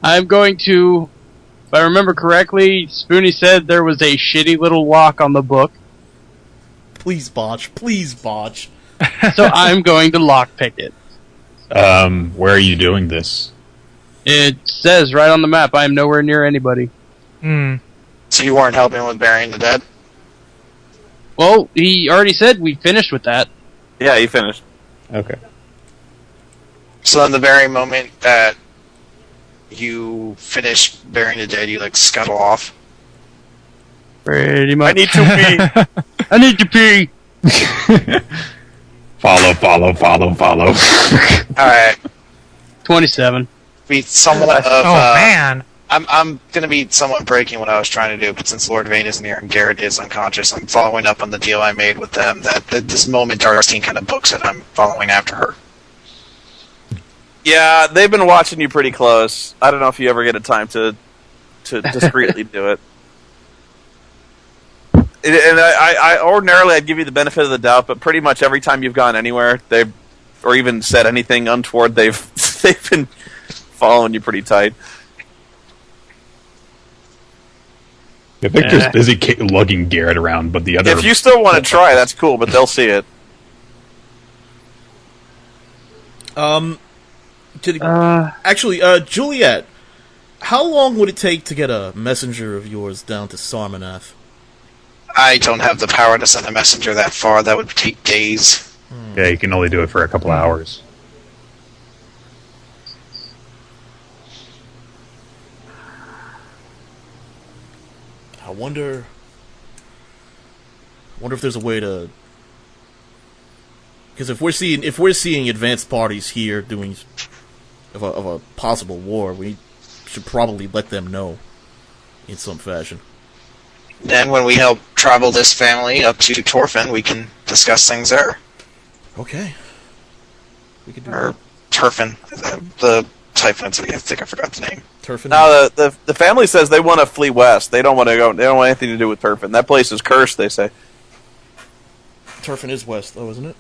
I'm going to, if I remember correctly, Spoony said there was a shitty little lock on the book. Please botch. So I'm going to lockpick it. Where are you doing this? It says right on the map, I am nowhere near anybody. So you weren't helping with burying the dead? Well, he already said we finished with that. Yeah, you finished. Okay. So in the very moment that you finish burying the dead, you scuttle off? Pretty much. I need to pee. I need to pee. Follow. Alright. 27. Be somewhat of, man. I'm gonna be somewhat breaking what I was trying to do, but since Lord Vane isn't here and Garrett is unconscious, I'm following up on the deal I made with them, that this moment Darstein kind of books it, I'm following after her. Yeah, they've been watching you pretty close. I don't know if you ever get a time to discreetly do it. And I ordinarily I'd give you the benefit of the doubt, but pretty much every time you've gone anywhere, or even said anything untoward, they've been following you pretty tight. Yeah, Victor's busy lugging Garrett around, but the other... If you still want to try, that's cool, but they'll see it. Actually, Juliet, How long would it take to get a messenger of yours down to Sarmanath? I don't have the power to send a messenger that far. That would take days. Yeah, you can only do it for a couple hours. I wonder if there's a way to, because if we're seeing advanced parties here doing of a possible war, we should probably let them know in some fashion. Then when we help travel this family up to Torfin, we can discuss things there. Okay. We could do or Turfin, the Typhons. I think I forgot the name. Turfin. No, the family says they want to flee west. They don't want to go. They don't want anything to do with Turfin. That place is cursed. They say. Turfin is west, though, isn't it?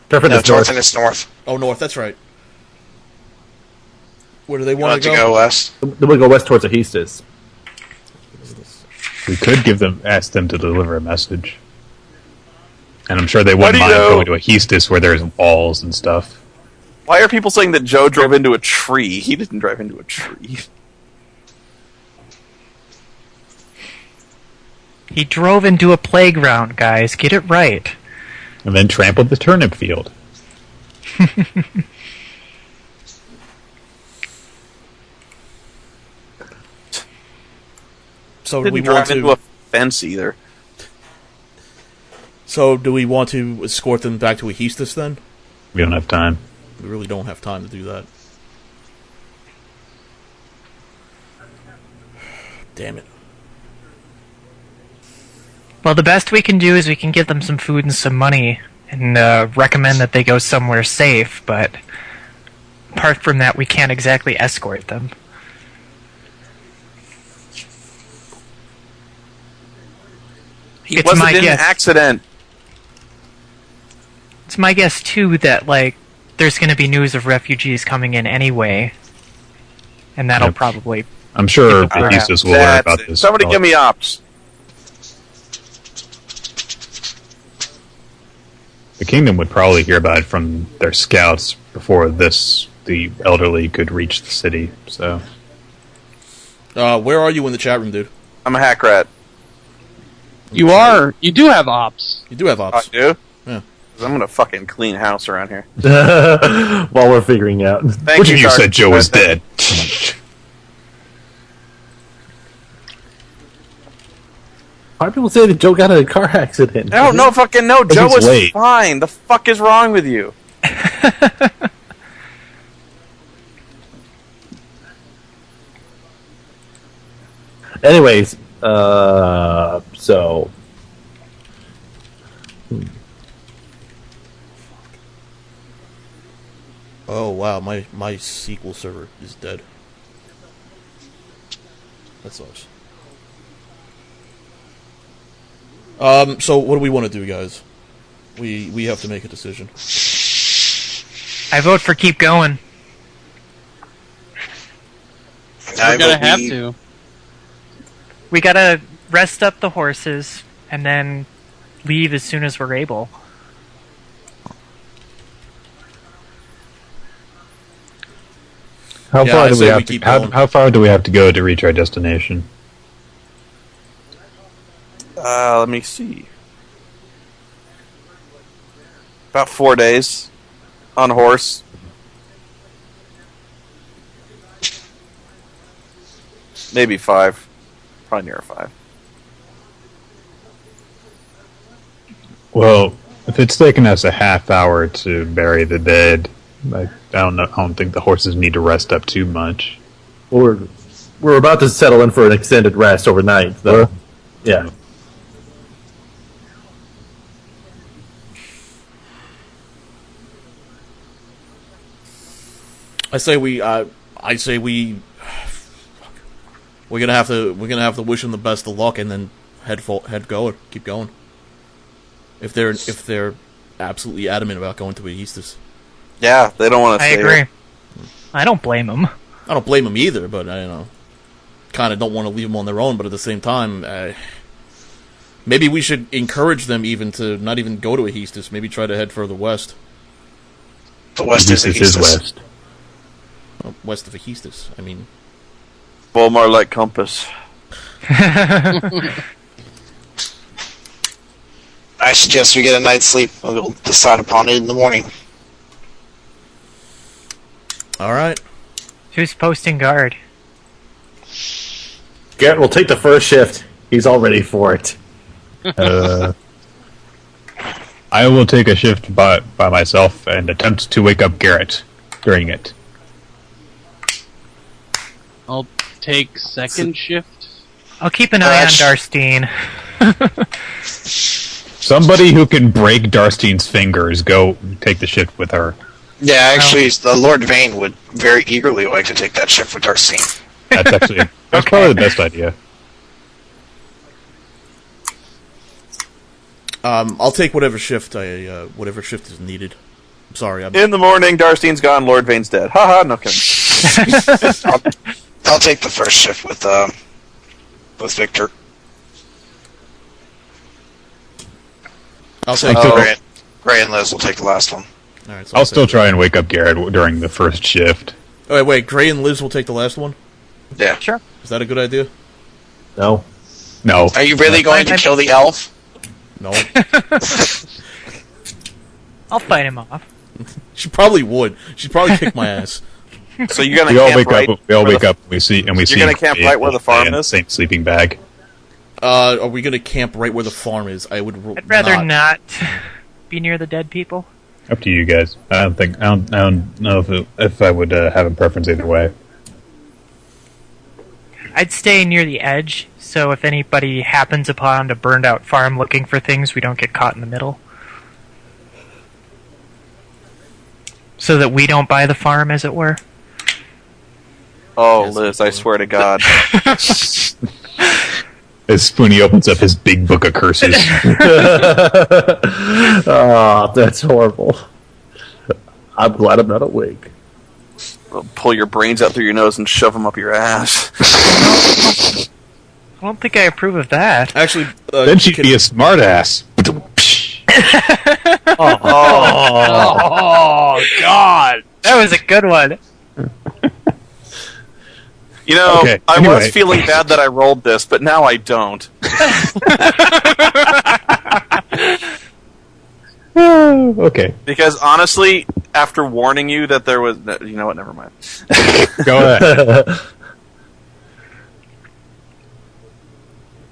Turfin is north. Torfin is north. Oh, north. That's right. Where do they You want to go west? Then we go west towards Ahistis. We could ask them to deliver a message. And I'm sure they wouldn't mind going to a Ahistis where there's walls and stuff. Why are people saying that Joe drove into a tree? He didn't drive into a tree. He drove into a playground, guys. Get it right. And then trampled the turnip field. So do Didn't we drive want into to? a fence either. So do we want to escort them back to Ahistis then? We don't have time. We really don't have time to do that. Damn it. Well, the best we can do is we can give them some food and some money and recommend that they go somewhere safe, but apart from that, we can't exactly escort them. He wasn't in an accident. It's my guess, too, that, like, there's going to be news of refugees coming in anyway, and that'll probably... I'm sure Ahistis will worry about this. Somebody give me ops. The kingdom would probably hear about it from their scouts before the elderly could reach the city, so... Where are you in the chat room, dude? I'm a hack rat. You do have ops. You do have ops. I do? Yeah. 'Cause I'm gonna fucking clean house around here. While we're figuring out. Thank Which of you Sergeant said Joe was Smith. dead? Why do people say that Joe got in a car accident? No, fucking no. Joe he's was late. fine. The fuck is wrong with you? Anyways, so... Oh wow, my SQL server is dead. That sucks. So what do we want to do, guys? We have to make a decision. I vote for keep going. We're gonna have to. We gotta rest up the horses, and then leave as soon as we're able. How Yeah, far I do we say we have to? keep going. How far do we have to go to reach our destination? Let me see. About 4 days on horse. Maybe 5. Probably near 5. Well, if it's taken us a half hour to bury the dead, I don't know. I don't think the horses need to rest up too much. We're about to settle in for an extended rest overnight, though. Yeah. I say we we're gonna have to wish them the best of luck and then keep going. If they're absolutely adamant about going to Ahistis. Yeah, they don't want to I stay agree. here. I don't blame them. I don't blame them either, but I kind of don't want to leave them on their own. But at the same time, maybe we should encourage them even to not even go to Ahistis. Maybe try to head further west. The west is Ahistis is Ahistis. west. West of Ahistis. I mean, Well, more like compass. I suggest we get a night's sleep, and we'll decide upon it in the morning. All right. Who's posting guard? Garrett will take the first shift. He's all ready for it. I will take a shift by myself and attempt to wake up Garrett during it. I'll take second shift. I'll keep an eye on Darstine. Somebody who can break Darstein's fingers, go take the shift with her. Yeah, actually, the Lord Vane would very eagerly like to take that shift with Darstine. That's probably the best idea. I'll take whatever shift is needed. I'm sorry. In the morning, Darstein's gone. Lord Vane's dead. Haha. No kidding. I'll take the first shift with Victor. I'll take Gray and Liz will take the last one. All right, so I'll still try and wake up Garrett during the first shift. Oh, wait. Gray and Liz will take the last one? Yeah. Sure. Is that a good idea? No. No. Are you really going to kill the elf? No. I'll fight him off. She probably would. She'd probably kick my ass. So you're gonna We all camp wake right up. We all wake up. We see. You're gonna camp right where the farm is? Same sleeping bag. Are we gonna camp right where the farm is? I'd rather not be near the dead people. Up to you guys. I don't know if I would have a preference either way. I'd stay near the edge, so if anybody happens upon a burned out farm looking for things, we don't get caught in the middle. So that we don't buy the farm, as it were. Oh, Liz, I swear to God. As Spoony opens up his big book of curses. Oh, that's horrible. I'm glad I'm not awake. Pull your brains out through your nose and shove them up your ass. I don't think I approve of that. Actually, Then she'd be a smartass. Oh, God! That was a good one. You know, Okay, I anyway. was feeling bad that I rolled this, but now I don't. Okay, Because honestly, after warning you that there was... You know what, never mind. go ahead.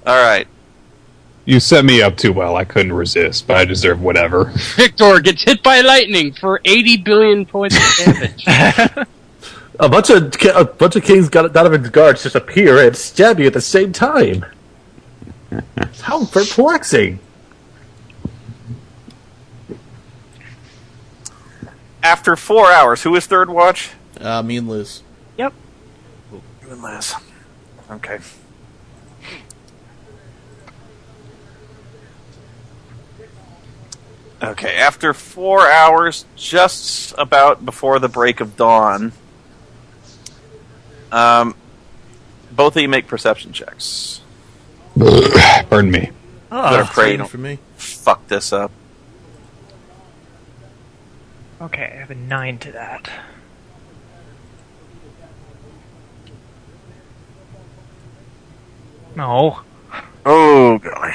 Alright. You set me up too well. I couldn't resist, but I deserve whatever. Victor gets hit by lightning for 80 billion points of damage. A bunch of King's Donovan's guards just appear and stab you at the same time. How perplexing! After 4 hours, who is third watch? me and Liz. Yep. You and Liz. Okay. Okay, after 4 hours, just about before the break of dawn, both of you make perception checks. Pardon me. Better pray you Same don't for me. fuck this up. Okay, I have a 9 to that. No. Oh, golly.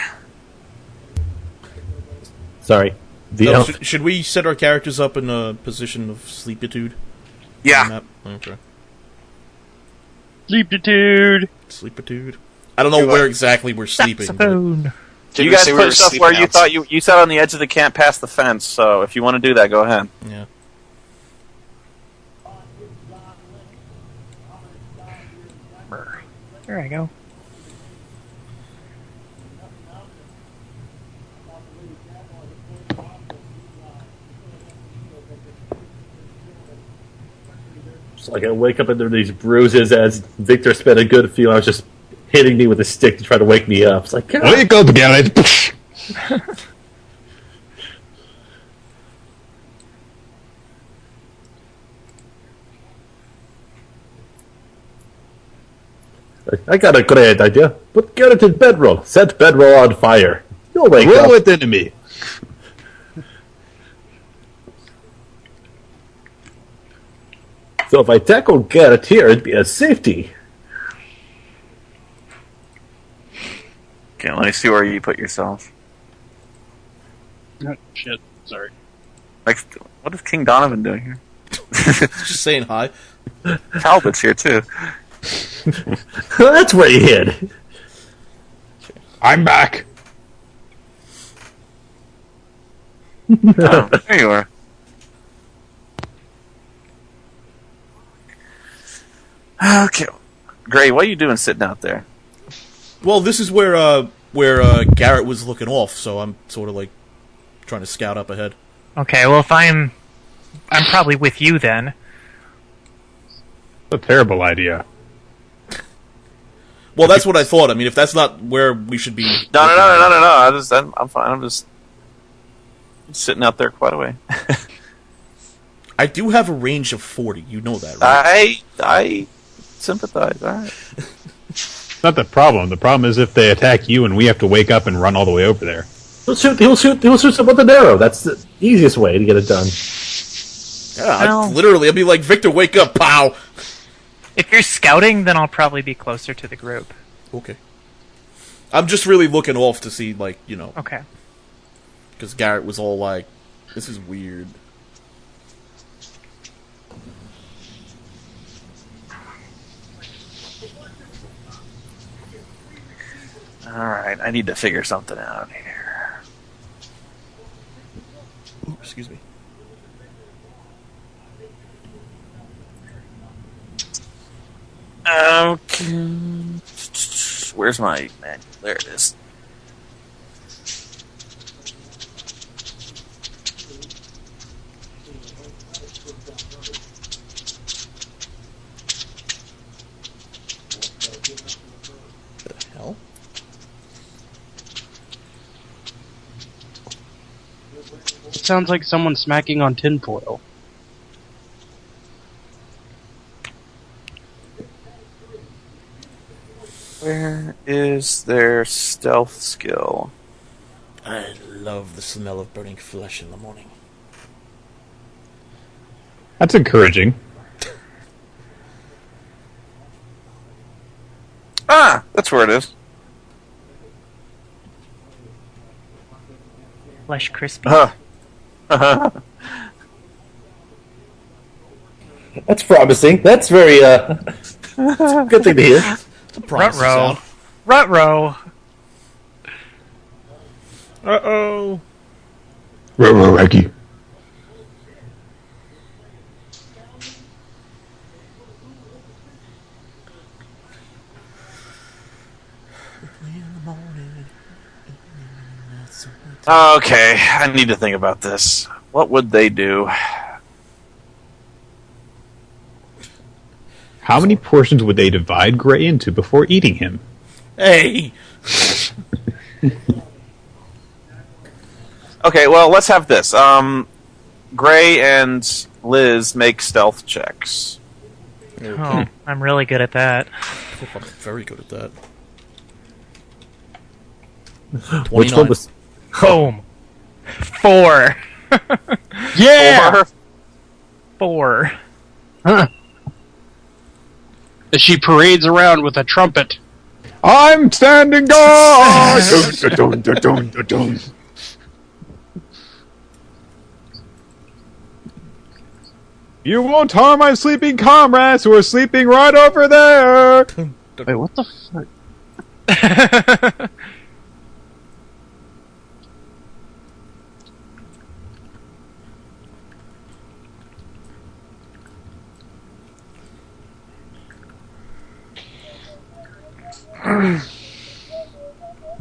Sorry. The So, elf. should we set our characters up in a position of sleepitude? Yeah. Okay. Sleepitude. Sleepitude. I don't know where exactly we're sleeping. but- Saxophone. Did You we guys say we put were stuff sleeping where you outside? thought you sat on the edge of the camp past the fence, so if you want to do that, go ahead. Yeah. There I go. It's like I wake up and there are these bruises as Victor spent a good few hours just hitting me with a stick to try to wake me up. It's like, God. Wake up, Garrett. I got a great idea. Put Garrett in bedroll. Set bedroll on fire. You'll wake Roll up. with enemy. So if I tackle Garrett here, it'd be a safety. Let me see where you put yourself. Oh, shit. Sorry. Like, what is King Donovan doing here? Just saying hi. Talbot's here too. That's where you hid. I'm back. Oh, there you are. Okay, Gray, what are you doing sitting out there? Well, this is where Garrett was looking off, so I'm sort of like trying to scout up ahead. Okay, well, if I'm probably with you then. A terrible idea. Well, that's what I thought. I mean, if that's not where we should be... No. I'm fine. I'm just sitting out there quite a way. I do have a range of 40. You know that, right? I sympathize. All right. Not the problem. The problem is if they attack you and we have to wake up and run all the way over there. He'll shoot them with an arrow. That's the easiest way to get it done. Yeah, Well- literally, I'd be like, Victor, wake up, pow! If you're scouting, then I'll probably be closer to the group. Okay. I'm just really looking off to see, like, Okay. because Garrett was all like, this is weird. Alright, I need to figure something out here. Ooh, excuse me. Okay. Where's my manual? There it is. The hell? It sounds like someone smacking on tinfoil. Where is their stealth skill? I love the smell of burning flesh in the morning. That's encouraging. Ah, that's where it is. Flesh crispy. Huh. That's promising. That's very good thing to hear. Ruh-roh. Ruh-roh. Uh-oh. Reggie. Okay, I need to think about this. What would they do? How many portions would they divide Gray into before eating him? Hey! Okay, well, let's have this. Gray and Liz make stealth checks. Oh, I'm really good at that. I'm very good at that. Which 29. one was? Boom. 4. Yeah! 4. Huh. As she parades around with a trumpet. I'm standing guard! Dun, dun, dun, dun, dun. You won't harm my sleeping comrades who are sleeping right over there! Wait, what the fuck?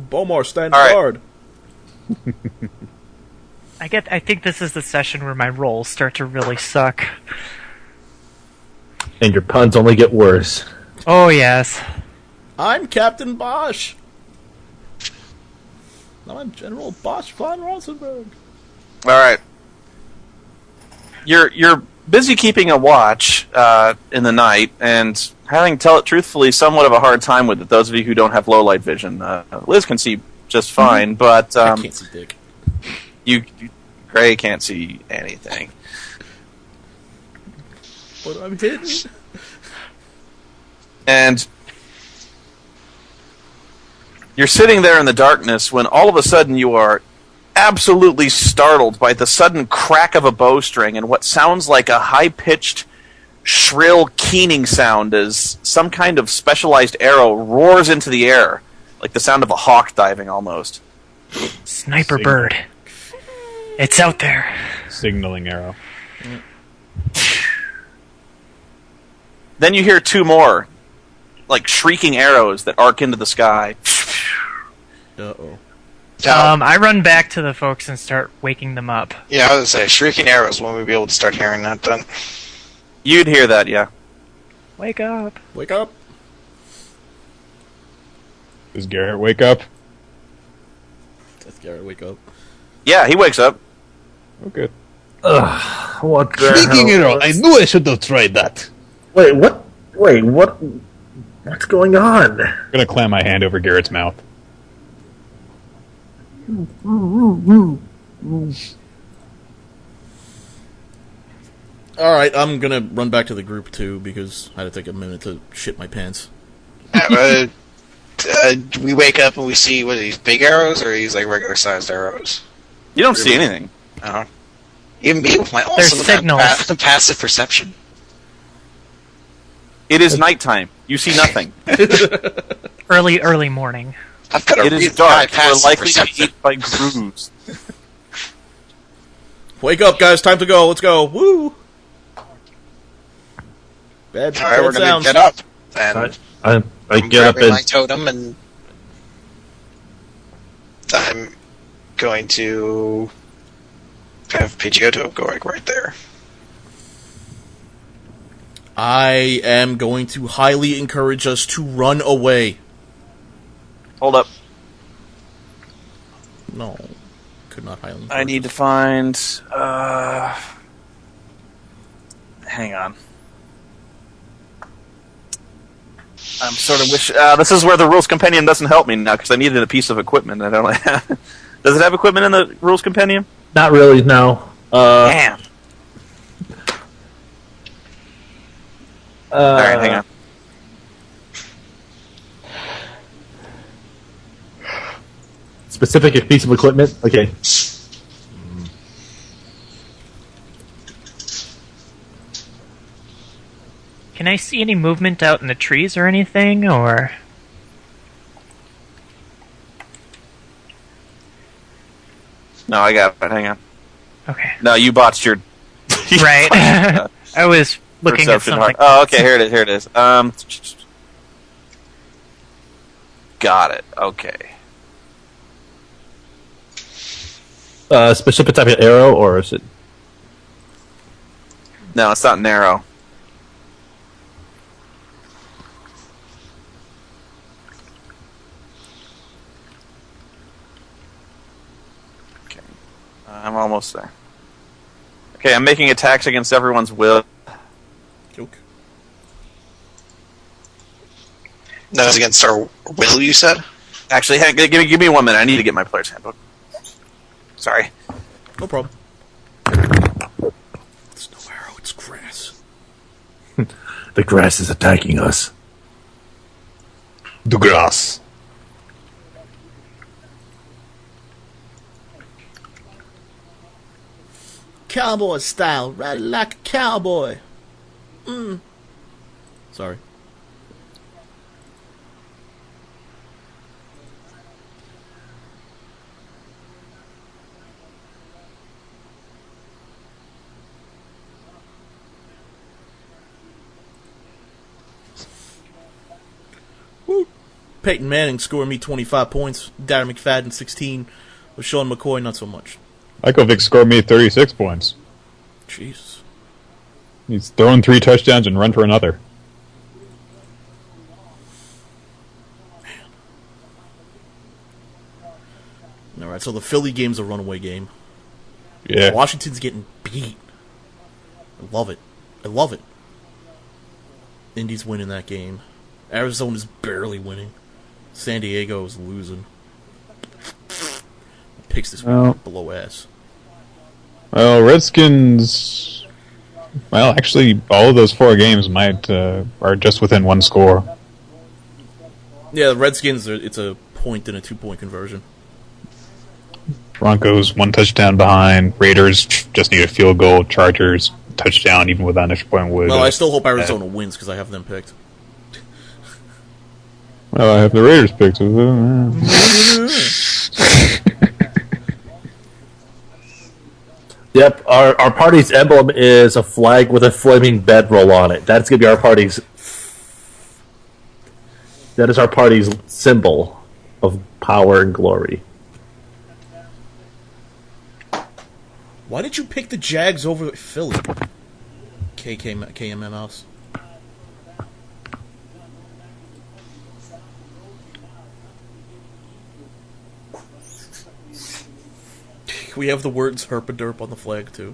Bomar, stand All right. guard. I think this is the session where my rolls start to really suck. And your puns only get worse. Oh, yes. I'm Captain Bosch. I'm General Bosch von Rosenberg. All right. You're busy keeping a watch in the night, and having, tell it truthfully, somewhat of a hard time with it. Those of you who don't have low light vision, Liz can see just fine, but I can't see dick. Gray can't see anything. But I'm hidden. And You're sitting there in the darkness when all of a sudden you are absolutely startled by the sudden crack of a bowstring and what sounds like a high-pitched, shrill keening sound as some kind of specialized arrow roars into the air, like the sound of a hawk diving almost. Sniper bird. It's out there. Signaling arrow. Then you hear two more, like shrieking arrows that arc into the sky. Uh-oh. I run back to the folks and start waking them up. Yeah, I was going to say, shrieking arrows, when we'd be able to start hearing that then. You'd hear that, yeah. Wake up. Wake up. Does Garrett wake up? Death Garrett, wake up. Yeah, he wakes up. Oh, good. What the Shrieking hell? arrow! I knew I should have tried that. Wait, what? What's going on? I'm gonna clam my hand over Garrett's mouth. Alright, I'm gonna run back to the group too, because I had to take a minute to shit my pants. We wake up and we see, what are these, big arrows, or are these like regular sized arrows? You don't see anything. Even me with my There's signals. Passive perception. It is nighttime. You see nothing. Early morning. I've got a It really is dark. high We're passive likely to be perception. eaten by grooves. Wake up, guys! Time to go. Let's go. Woo! Bad, Alright, we're gonna sounds. get up. And I I'm get up grabbing my and totem and I'm going to have Pidgeotto going right there. I am going to highly encourage us to run away. Hold up. No. Could not highly encourage I need to find... hang on. I'm sort of wish... this is where the Rules Compendium doesn't help me now, because I needed a piece of equipment. I don't have... Does it have equipment in the Rules Compendium? not really, no. Damn. Alright, hang on. Specific piece of equipment? Okay. Can I see any movement out in the trees or anything, or... No, I got it. Hang on. Okay. No, you botched your... Right. I was looking at perception something. Oh, okay, here it is. Got it. Okay. Specific type of arrow, or is it? No, it's not narrow. Okay. I'm almost there. Okay, I'm making attacks against everyone's will. Joke. That was against our will, you said? Actually, give me 1 minute. I need to get my player's handbook. Sorry. No problem. It's no arrow, it's grass. The grass is attacking us. The grass. Cowboy style, ride like a cowboy. Sorry. Woo. Peyton Manning scoring me 25 points. Darren McFadden 16. With Sean McCoy not so much. Michael Vick scored me 36 points. Jesus. He's thrown 3 touchdowns and run for another. Alright, so the Philly game's a runaway game. Yeah. Washington's getting beat. I love it. I love it. Indy's winning that game. Arizona's barely winning. San Diego's losing. Picks this Well. week below ass. Well, Redskins... Well, actually, all of those 4 games might are just within 1 score. Yeah, the Redskins, it's a point in a 2-point conversion. Broncos 1 touchdown behind. Raiders just need a field goal. Chargers touchdown even without an extra point. Well, I still hope Arizona wins because I have them picked. Well, I have the Raiders picked. Yep, our party's emblem is a flag with a flaming bedroll on it. That's going to be our party's... That is our party's symbol of power and glory. Why did you pick the Jags over Philly? KMMS. We have the words herp and derp on the flag, too.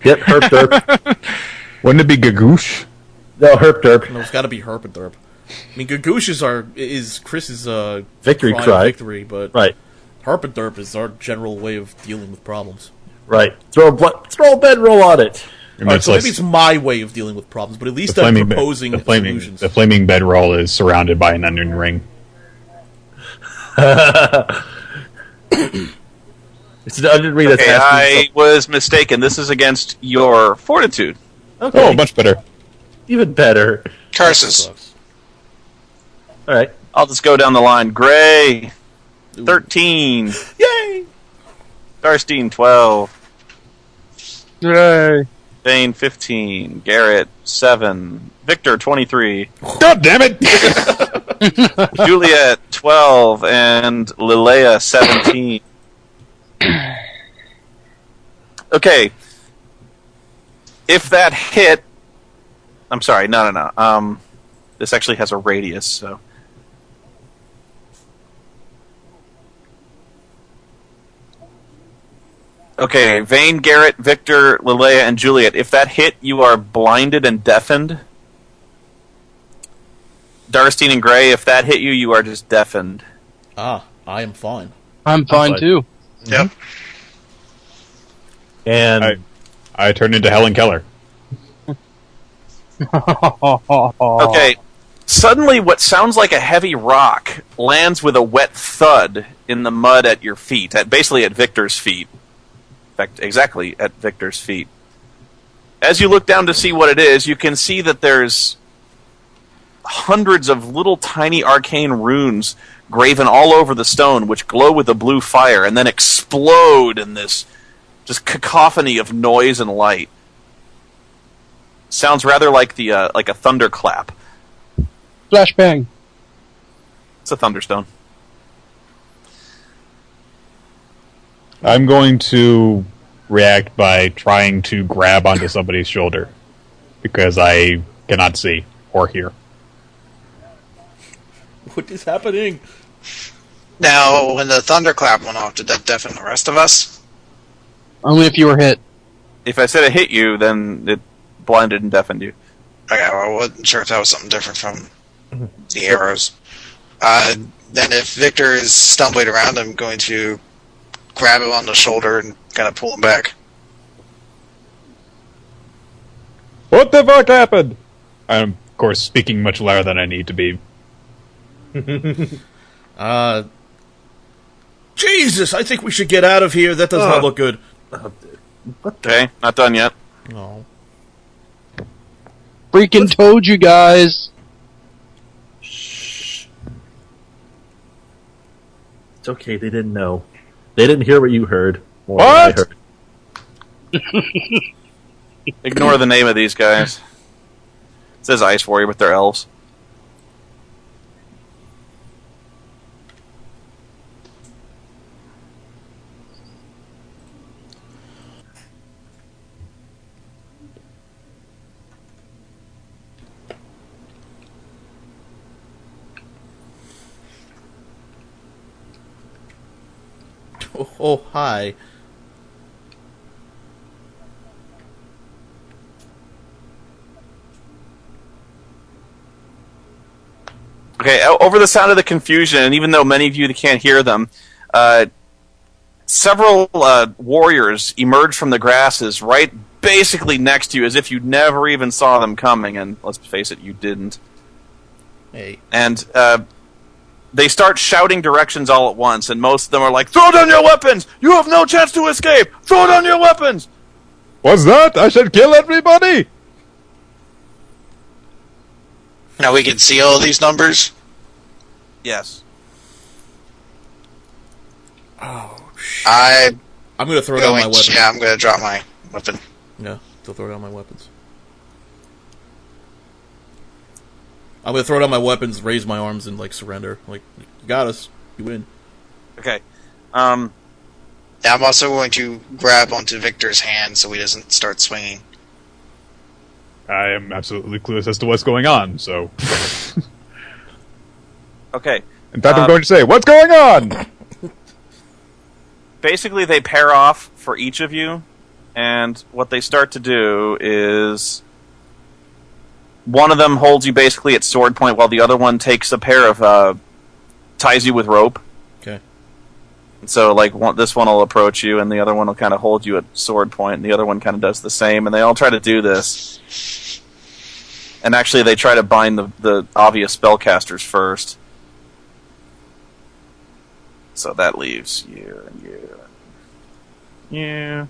Yep, herp derp. Wouldn't it be Gagoosh? No, herp derp. No, it's got to be herp and derp. I mean, Gagoosh is Chris's victory cry. Victory, but right. Herp and derp is our general way of dealing with problems. Right. Throw a bedroll on it. Right, so maybe it's my way of dealing with problems, but at least I'm proposing solutions. The flaming bedroll is surrounded by an onion ring. It's an onion ring that's I was mistaken. This is against your fortitude. Okay. Oh, much better. Even better. Curses. All right. I'll just go down the line. Gray, 13. Yay! Darstein, 12. Yay! Bane, 15. Garrett, 7. Victor, 23. God damn it! Juliet, 12. And Lileia, 17. Okay. If that hit... I'm sorry, no. This actually has a radius, so... Okay, Vane, Garrett, Victor, Lileia, and Juliet. If that hit, you are blinded and deafened. Darstein and Gray, if that hit you, you are just deafened. Ah, I am fine. I'm fine too. Yep. And I turned into Helen Keller. Okay, suddenly what sounds like a heavy rock lands with a wet thud in the mud at your feet, basically at Victor's feet. In fact, exactly at Victor's feet. As you look down to see what it is, you can see that there's hundreds of little tiny arcane runes graven all over the stone, which glow with a blue fire and then explode in this just cacophony of noise and light. Sounds rather like like a thunderclap. Flashbang. It's a thunderstone. I'm going to react by trying to grab onto somebody's shoulder because I cannot see or hear. What is happening? Now, when the thunderclap went off, did that deafen the rest of us? Only if you were hit. If I said it hit you, then it blinded and deafened you. Okay, well, I wasn't sure if that was something different from the arrows. Then if Victor is stumbling around, I'm going to grab him on the shoulder and kind of pull him back. What the fuck happened? I'm, of course, speaking much louder than I need to be. Jesus, I think we should get out of here. That does not look good. Okay, not done yet. No. Freaking told you guys. Shh. It's okay, they didn't know. They didn't hear what you heard. More What? than I heard. Ignore the name of these guys. It says Ice Warrior, but they're elves. Oh, hi. Okay, over the sound of the confusion, and even though many of you can't hear them, several warriors emerge from the grasses right basically next to you as if you never even saw them coming, and let's face it, you didn't. Hey. And they start shouting directions all at once, and most of them are like, "Throw down your weapons! You have no chance to escape! Throw down your weapons!" What's that? I should kill everybody? Now we can see all these numbers? Yes. Oh, shit. I'm going to throw down my weapons. Yeah, I'm going to drop my weapon. Yeah, to throw down my weapons. I'm going to throw down my weapons, raise my arms, and, surrender. You got us. You win. Okay. I'm also going to grab onto Victor's hand so he doesn't start swinging. I am absolutely clueless as to what's going on, so... Okay. In fact, I'm going to say, what's going on? Basically, they pair off for each of you, and what they start to do is... One of them holds you basically at sword point, while the other one takes a pair of... ties you with rope. Okay. And so, this one will approach you, and the other one will kind of hold you at sword point, and the other one kind of does the same, and they all try to do this. And actually, they try to bind the obvious spellcasters first. So that leaves you and you and you.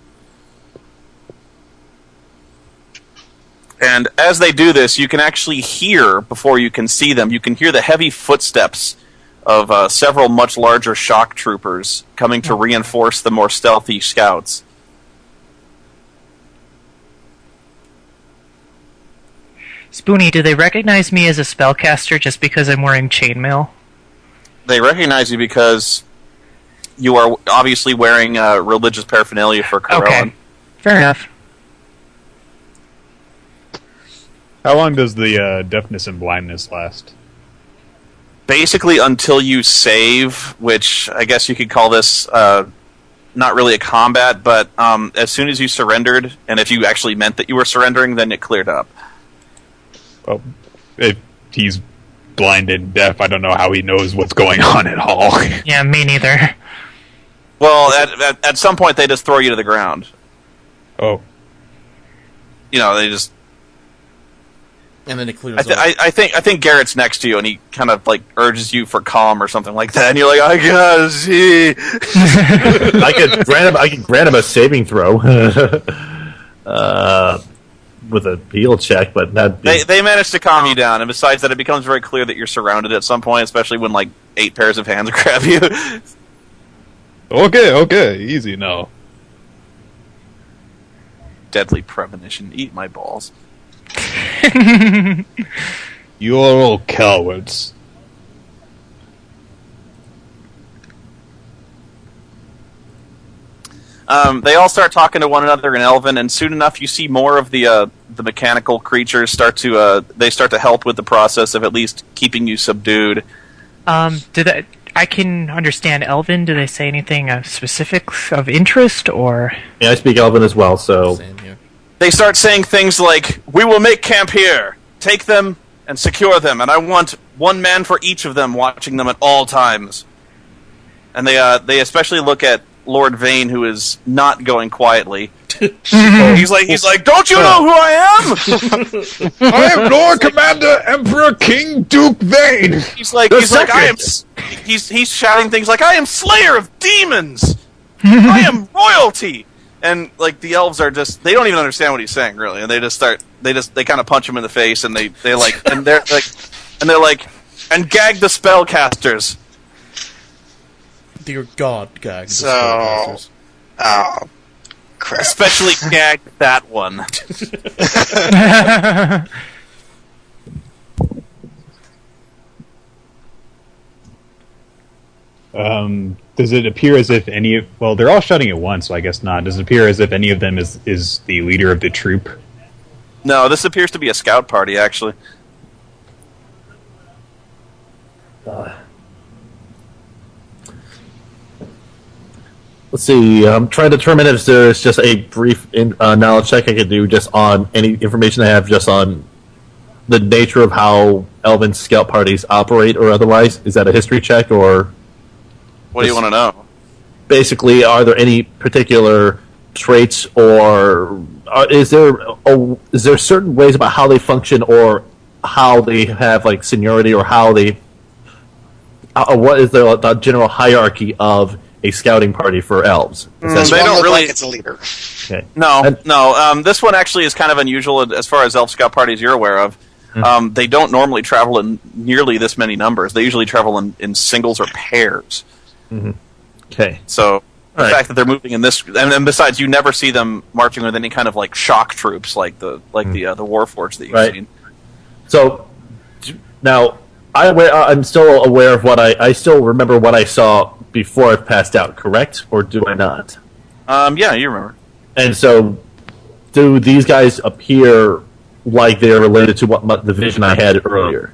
And as they do this, you can actually hear, before you can see them, you can hear the heavy footsteps of several much larger shock troopers coming to reinforce the more stealthy scouts. Spoony, do they recognize me as a spellcaster just because I'm wearing chainmail? They recognize you because you are obviously wearing religious paraphernalia for Corellon. Okay, fair enough. How long does the deafness and blindness last? Basically until you save, which I guess you could call this not really a combat, but as soon as you surrendered, and if you actually meant that you were surrendering, then it cleared up. Well, if he's blind and deaf, I don't know how he knows what's going on at all. Yeah, me neither. Well, at some point they just throw you to the ground. Oh. They just... And then it clears up. I think Garrett's next to you, and he kind of urges you for calm or something like that, and you're like, I gotta see. I could grant him a saving throw with a heal check, but not. They managed to calm you down, and besides that, it becomes very clear that you're surrounded at some point, especially when 8 pairs of hands grab you. Okay, easy now. Deadly premonition, eat my balls. You're all cowards. They all start talking to one another in Elven, and soon enough you see more of the mechanical creatures start to help with the process of at least keeping you subdued. I can understand Elven. Do they say anything specific of interest, or? Yeah, I speak Elven as well, so... Same here. They start saying things like, "We will make camp here, take them, and secure them, and I want one man for each of them watching them at all times." And they especially look at Lord Vane, who is not going quietly. He's like, "Don't you know who I am? I am Lord Commander Emperor King Duke Vane." He's shouting things like, "I am Slayer of Demons. I am royalty." And the elves are they don't even understand what he's saying really, and they kind of punch him in the face, and they're like, and gag the spellcasters. Dear God, gag the So, spellcasters. Oh, crap. Especially gag that one. Does it appear as if they're all shouting at once, so I guess not. Does it appear as if any of them is the leader of the troop? No, this appears to be a scout party, actually. Let's see. I'm trying to determine if there's just a brief knowledge check I could do just on any information I have just on the nature of how Elven scout parties operate or otherwise. Is that a history check or... What do you want to know? Basically, are there any particular traits, or is there certain ways about how they function, or how they have seniority, or how they what is the general hierarchy of a scouting party for elves? They don't really like it's a leader. Okay. No. This one actually is kind of unusual as far as elf scout parties you're aware of. They don't normally travel in nearly this many numbers. They usually travel in singles or pairs. Mm-hmm. Okay. So the fact that they're moving in this, and then besides, you never see them marching with any kind of like shock troops like the Warforged that you've seen. So now I'm still aware of what I still remember what I saw before I passed out. Correct, or do I not? Yeah, you remember. And so, do these guys appear like they are related to what the vision I had earlier?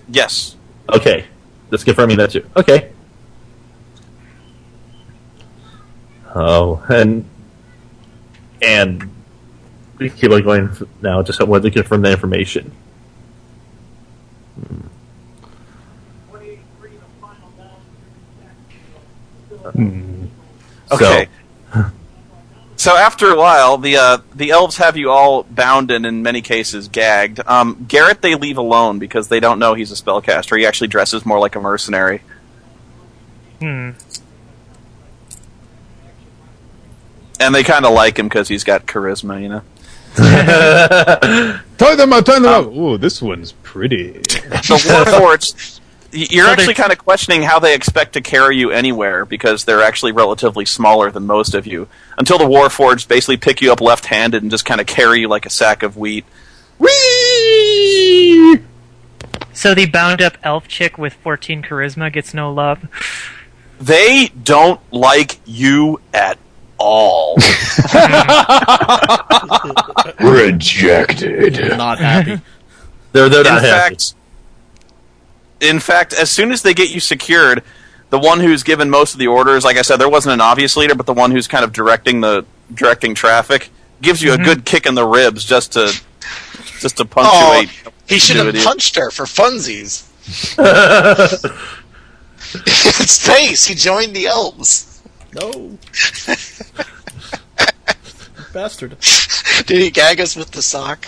Yes. Okay. Just confirming that too. Okay. Oh, and we keep on going now. Just wanted to confirm the information. Okay. So after a while, the elves have you all bound and in many cases gagged. Garrett they leave alone because they don't know he's a spellcaster. He actually dresses more like a mercenary. And they kind of like him because he's got charisma, you know. Tie them up. Ooh, this one's pretty. The Warforged, you're actually kind of questioning how they expect to carry you anywhere because they're actually relatively smaller than most of you. Until the Warforged basically pick you up left-handed and just kind of carry you like a sack of wheat. Whee! So the bound-up elf chick with 14 charisma gets no love? They don't like you at all. Rejected. Not happy. They're not happy. In fact, as soon as they get you secured, the one who's given most of the orders, like I said, there wasn't an obvious leader, but the one who's kind of directing traffic, gives you a good kick in the ribs just to punctuate. He should have punched her for funsies. It's face. He joined the elves. No. Bastard. Did he gag us with the sock?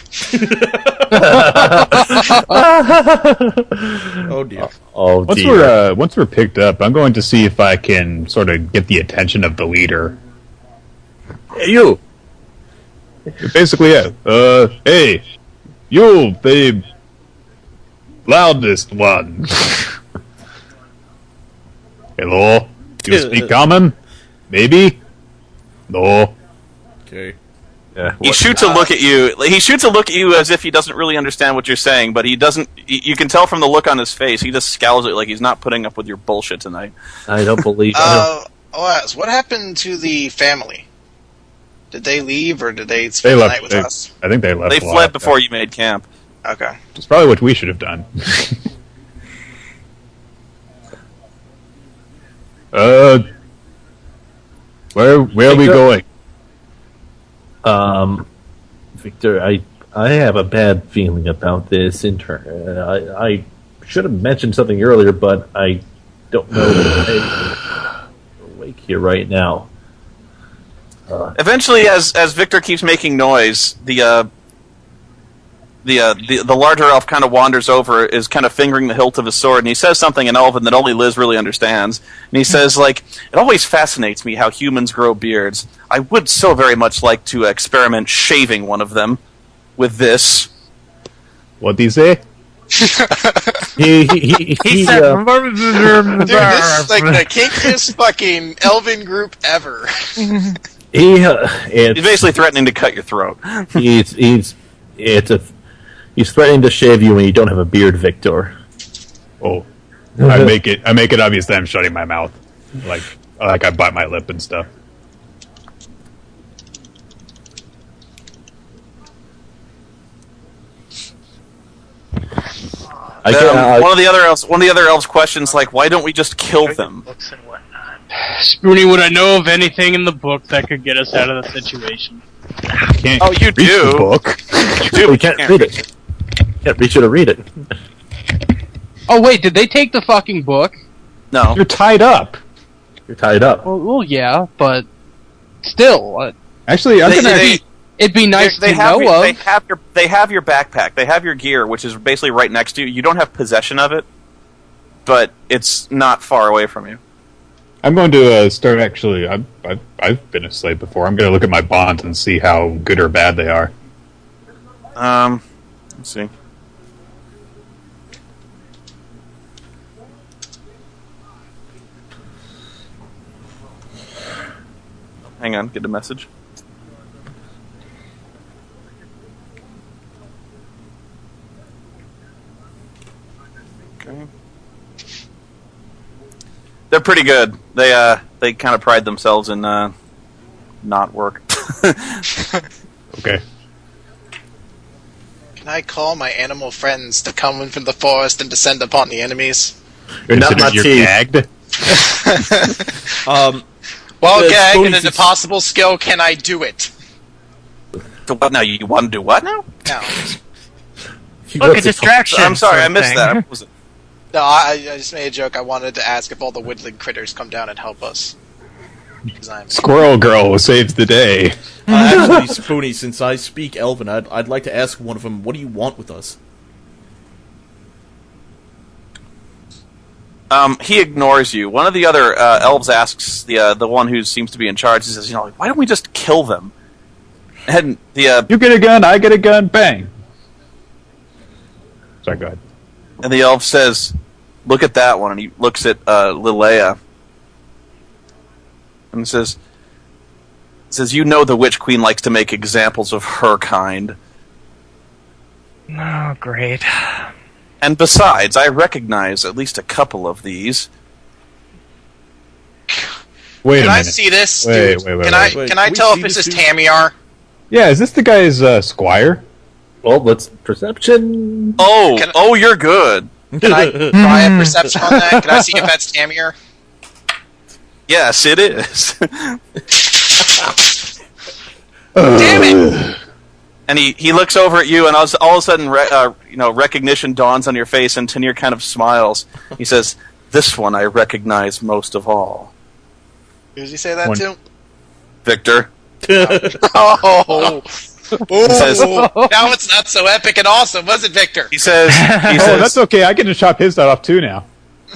Oh dear. Oh dear. Once we're picked up, I'm going to see if I can sort of get the attention of the leader. Hey, you. Basically, yeah. Hey, you, the loudest one. Hello. Do you speak common? Maybe. No. Okay. Yeah. He shoots a look at you. He shoots a look at you as if he doesn't really understand what you're saying, but he doesn't. You can tell from the look on his face. He just scowls at you like he's not putting up with your bullshit tonight. I don't believe. What happened to the family? Did they leave or did they spend the night with us? I think they left. They fled before you made camp. Okay. It's probably what we should have done. Where are we going? Victor, I have a bad feeling about this intern. I should have mentioned something earlier, but I don't know that I'm awake here right now. Eventually, as Victor keeps making noise, the larger elf kind of wanders over, is kind of fingering the hilt of his sword, and he says something in Elven that only Liz really understands. And he says, like, it always fascinates me how humans grow beards. I would so very much like to experiment shaving one of them with this. What'd he say? He said, dude, this is like the kinkiest fucking Elven group ever. He's basically threatening to cut your throat. He's threatening to shave you when you don't have a beard, Victor. Oh, I make it obvious that I'm shutting my mouth, like I bite my lip and stuff. One of the other elves questions, like, why don't we just kill them? Spoony, would I know of anything in the book that could get us out of the situation? Oh, you do. The book. You do. We can't read it. Can't reach you to read it. Oh wait, did they take the fucking book? No. You're tied up. You're tied up. Well, yeah, but still. Actually, it'd be nice to know of. They have your backpack. They have your gear, which is basically right next to you. You don't have possession of it. but it's not far away from you. I'm going to start. Actually, I've been a slave before. I'm going to look at my bonds and see how good or bad they are. Let's see. Hang on, get a message. Okay. They're pretty good. They kind of pride themselves in not work. Okay. Can I call my animal friends to come in from the forest and descend upon the enemies? You're not my You're team. gagged. While gagged Spoony, in an impossible skill, can I do it? So what now? You want to do what now? No. Look, a distraction. I'm sorry, sort I of missed thing. that. I wasn't- No, I just made a joke. I wanted to ask if all the woodland critters come down and help us. 'Cause I'm... Squirrel Girl saves the day. Actually, Spoony, since I speak Elven, I'd like to ask one of them, what do you want with us? He ignores you. One of the other elves asks the one who seems to be in charge. He says, why don't we just kill them? And the You get a gun, I get a gun, bang. Sorry, go ahead. and the elf says, "Look at that one." And he looks at Lileia and says, "You know the Witch Queen likes to make examples of her kind. Oh, great. And besides, I recognize at least a couple of these." Wait Can a I minute. see this? Wait, dude? wait, wait, Can wait. Wait, can I can we tell see if this this is dude? Tamiar? Yeah, is this the guy's squire? Well, let's perception. Oh, you're good. Can I try a perception on that? Can I see if that's Tamiar? Yes, it is. Damn it! And he looks over at you, and all of a sudden, recognition dawns on your face, and Tanir kind of smiles. He says, "This one I recognize most of all, Who does he say that to? Victor." Oh! Ooh, says- now it's not so epic and awesome, was it, Victor? He says, Oh, that's okay. I can just chop his head off too now.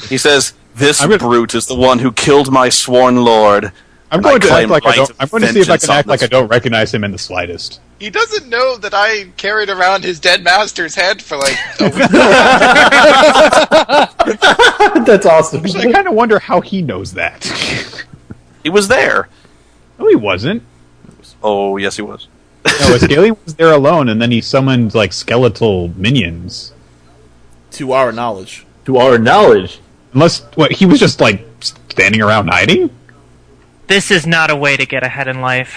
"This I'm gonna- brute is the one who killed my sworn lord." I'm And going I to claim act like I right don't. of I'm going to see if I vengeance can on act like this. I don't recognize him in the slightest. He doesn't know that I carried around his dead master's head for like a week. That's awesome. Actually, I kind of wonder how he knows that. He was there. No, he wasn't. Oh, yes, he was. No, Ascalion was there alone, and then he summoned like skeletal minions. To our knowledge. To our knowledge. Unless, what, he was just like standing around hiding? This is not a way to get ahead in life.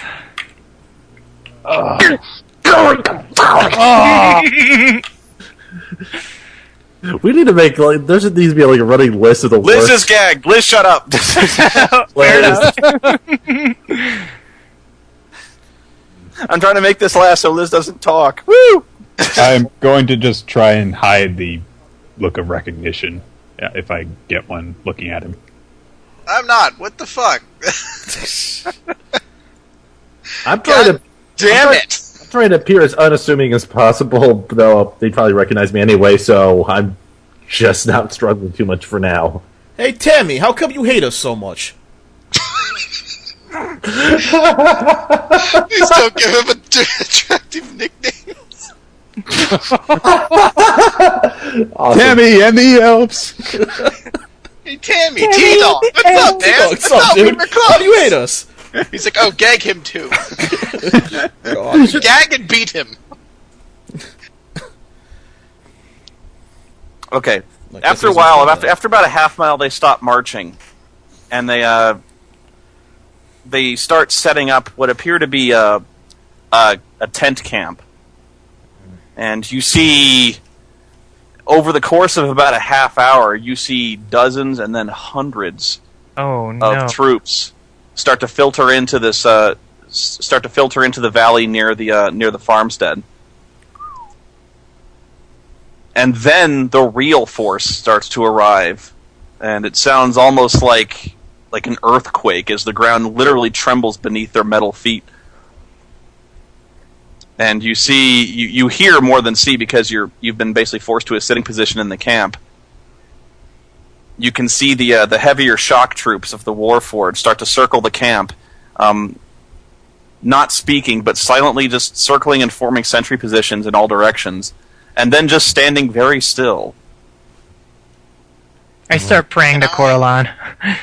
We need to make like there needs to be like a running list of the Liz worst. is gagged. Liz, shut up. Fair enough. I'm trying to make this last so Liz doesn't talk. Woo! I'm going to just try and hide the look of recognition if I get one looking at him. I'm not. What the fuck? I'm trying to. Damn it! I'm trying to appear as unassuming as possible, though they'd probably recognize me anyway. So I'm just not struggling too much for now. Hey, Tammy, how come you hate us so much? Please don't give him attractive nicknames. Awesome. Tammy and the elves! Hey, Tammy, T-Dog, what's up, man? What's up, We dude? were How do you close. hate us? He's like, oh, gag him too. God. Gag and beat him. Okay. Like, After a this while, isn't after about a half mile, they stop marching, and they start setting up what appear to be a tent camp. And you see, over the course of about a half hour, you see dozens and then hundreds Oh no. of troops start to filter into this the valley near the farmstead. And then the real force starts to arrive, and it sounds almost like an earthquake as the ground literally trembles beneath their metal feet. And you see, you hear more than see because you've been basically forced to a sitting position in the camp. you can see the heavier shock troops of the Warforged start to circle the camp, not speaking, but silently just circling and forming sentry positions in all directions, and then just standing very still. I start praying to Coralon.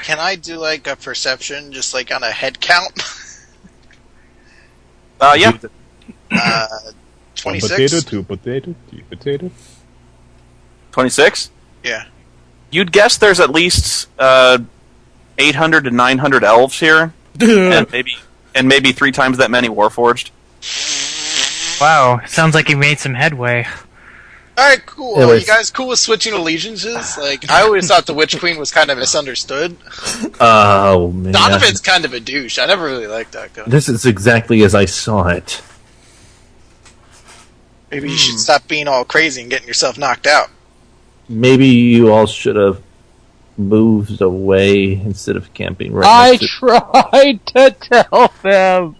Can I do like a perception, just like on a head count? Yeah. 26. 1 potato, 2 potato, 3 potato. 26? Yeah. You'd guess there's at least 800 to 900 elves here, and maybe 3 times that many Warforged. Wow, sounds like you made some headway. Alright, cool. Are you guys cool with switching allegiances? Like, I always thought the Witch Queen was kind of misunderstood. Oh, man. Donovan's kind of a douche. I never really liked that guy. This is exactly as I saw it. Maybe you should stop being all crazy and getting yourself knocked out. Maybe you all should have moved away instead of camping right I next to... tried to tell them.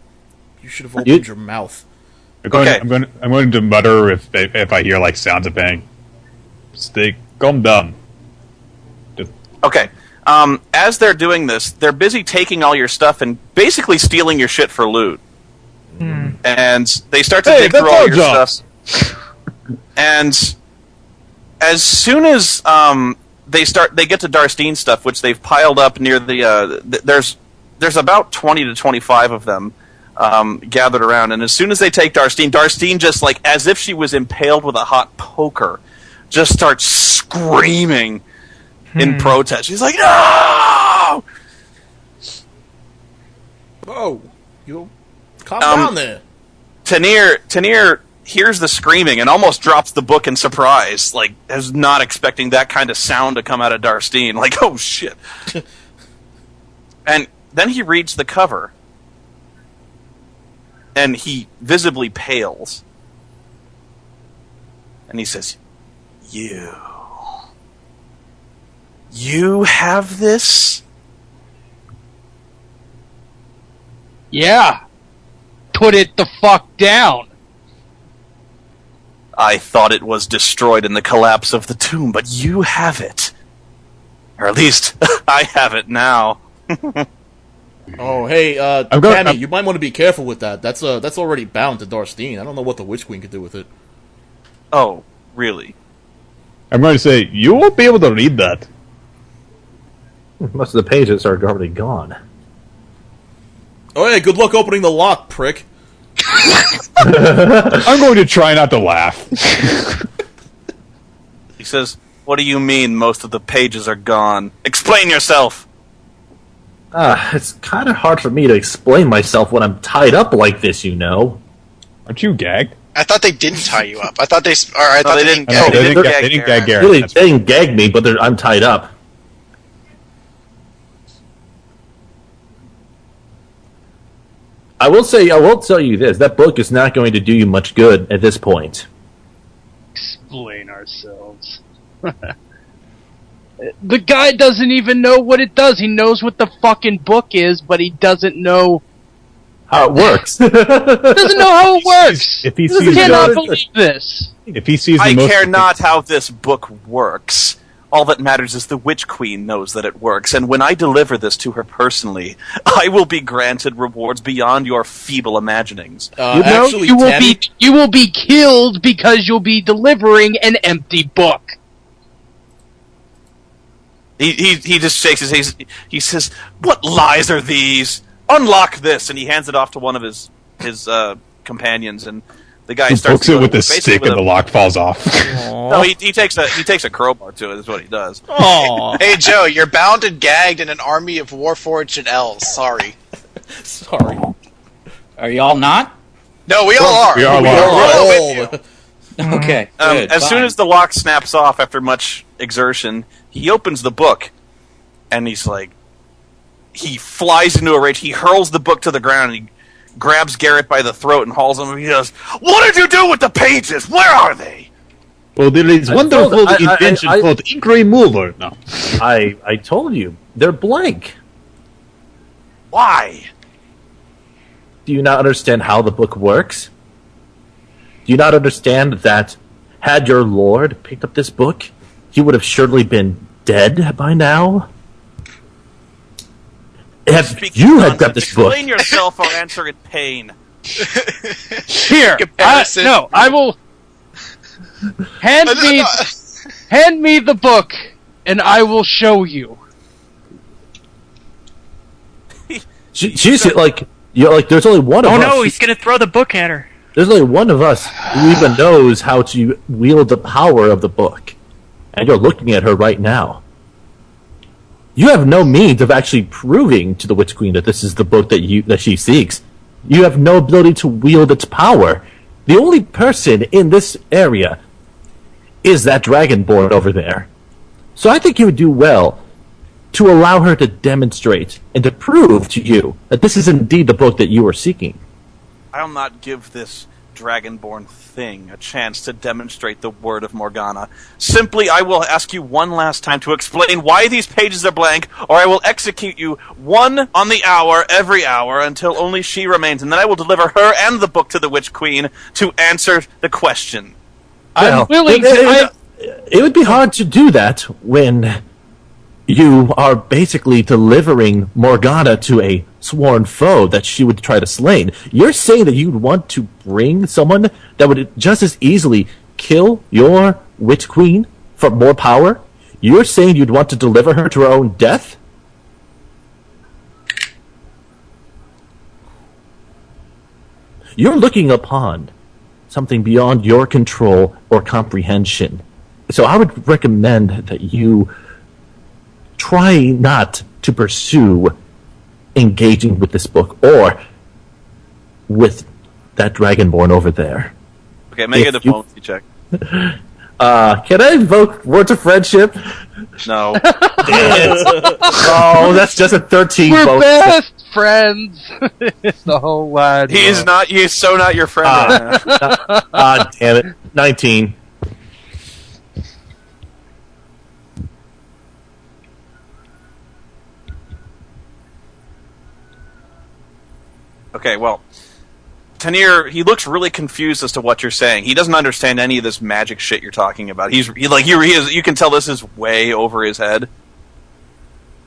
You should have opened your mouth. I'm going to mutter if I hear like sounds of pain. Stay calm down. Okay. As they're doing this, they're busy taking all your stuff and basically stealing your shit for loot. And they start to dig through all your stuff. And as soon as they get to Darstein's stuff, which they've piled up near the there's about 20 to 25 of them gathered around, and as soon as they take Darstein just like as if she was impaled with a hot poker, just starts screaming in protest. She's like, "No!" Oh, you calm down there. Tanir hears the screaming and almost drops the book in surprise, like is not expecting that kind of sound to come out of Darstein. Like, oh shit! And then he reads the cover. And he visibly pales. And he says, You have this? Yeah. Put it the fuck down. I thought it was destroyed in the collapse of the tomb, but you have it. Or at least, I have it now. Oh, hey, Tammy, you might want to be careful with that. That's already bound to Darstein. I don't know what the Witch Queen could do with it. Oh, really? I'm going to say, you won't be able to read that. Most of the pages are already gone. Oh, hey, good luck opening the lock, prick. I'm going to try not to laugh. He says, what do you mean most of the pages are gone? Explain yourself! It's kind of hard for me to explain myself when I'm tied up like this, you know. Aren't you gagged? I thought they didn't tie you up. I thought they didn't gag. They didn't gag Garrett. Really, they didn't gag me, but I'm tied up. I will tell you this. That book is not going to do you much good at this point. Explain ourselves. The guy doesn't even know what it does. He knows what the fucking book is, but he doesn't know how it works. Doesn't know how it works. If he sees, sees cannot believe this. If he sees, I care not how this book works. All that matters is the Witch Queen knows that it works, and when I deliver this to her personally, I will be granted rewards beyond your feeble imaginings. You will be killed because you'll be delivering an empty book. He just shakes his head. He says, "What lies are these? Unlock this!" And he hands it off to one of his companions, and the guy starts it with the stick, and the lock falls off. No, he takes a crowbar to it. Is what he does. Aww. Hey Joe, you're bound and gagged in an army of Warforged and elves. Sorry. Sorry. Are y'all not? No, we all are. We are all with you. Okay. As soon as the lock snaps off after much exertion, he opens the book, and he's like, he flies into a rage. He hurls the book to the ground, and he grabs Garrett by the throat and hauls him. And he goes, "What did you do with the pages? Where are they?" Well, there is wonderful invention called ink remover. No, I told you they're blank. Why? Do you not understand how the book works? Do you not understand that had your lord picked up this book, he would have surely been dead by now? You had grabbed this book. Explain yourself or answer in pain. Here, I will hand me the book, and I will show you. She's like, there's only one of us. Oh no, he's gonna throw the book at her. There's only one of us who even knows how to wield the power of the book. And you're looking at her right now. You have no means of actually proving to the Witch Queen that this is the book that she seeks. You have no ability to wield its power. The only person in this area is that Dragonborn over there. So I think you would do well to allow her to demonstrate and to prove to you that this is indeed the book that you are seeking. I'll not give this Dragonborn thing a chance to demonstrate the word of Morgana. Simply, I will ask you one last time to explain why these pages are blank, or I will execute you one on the hour, every hour, until only she remains, and then I will deliver her and the book to the Witch Queen to answer the question. I'm willing to... It would be hard to do that when you are basically delivering Morgana to a sworn foe that she would try to slay. You're saying that you'd want to bring someone that would just as easily kill your Witch Queen for more power? You're saying you'd want to deliver her to her own death? You're looking upon something beyond your control or comprehension. So I would recommend that you try not to pursue engaging with this book or with that Dragonborn over there. Okay, make a diplomacy check. Can I invoke words of friendship? No. Oh, that's just a 13. We're best friends. It's the whole wide. He's so not your friend. Damn it. 19. Okay, well, Tanir, he looks really confused as to what you're saying. He doesn't understand any of this magic shit you're talking about. You can tell this is way over his head.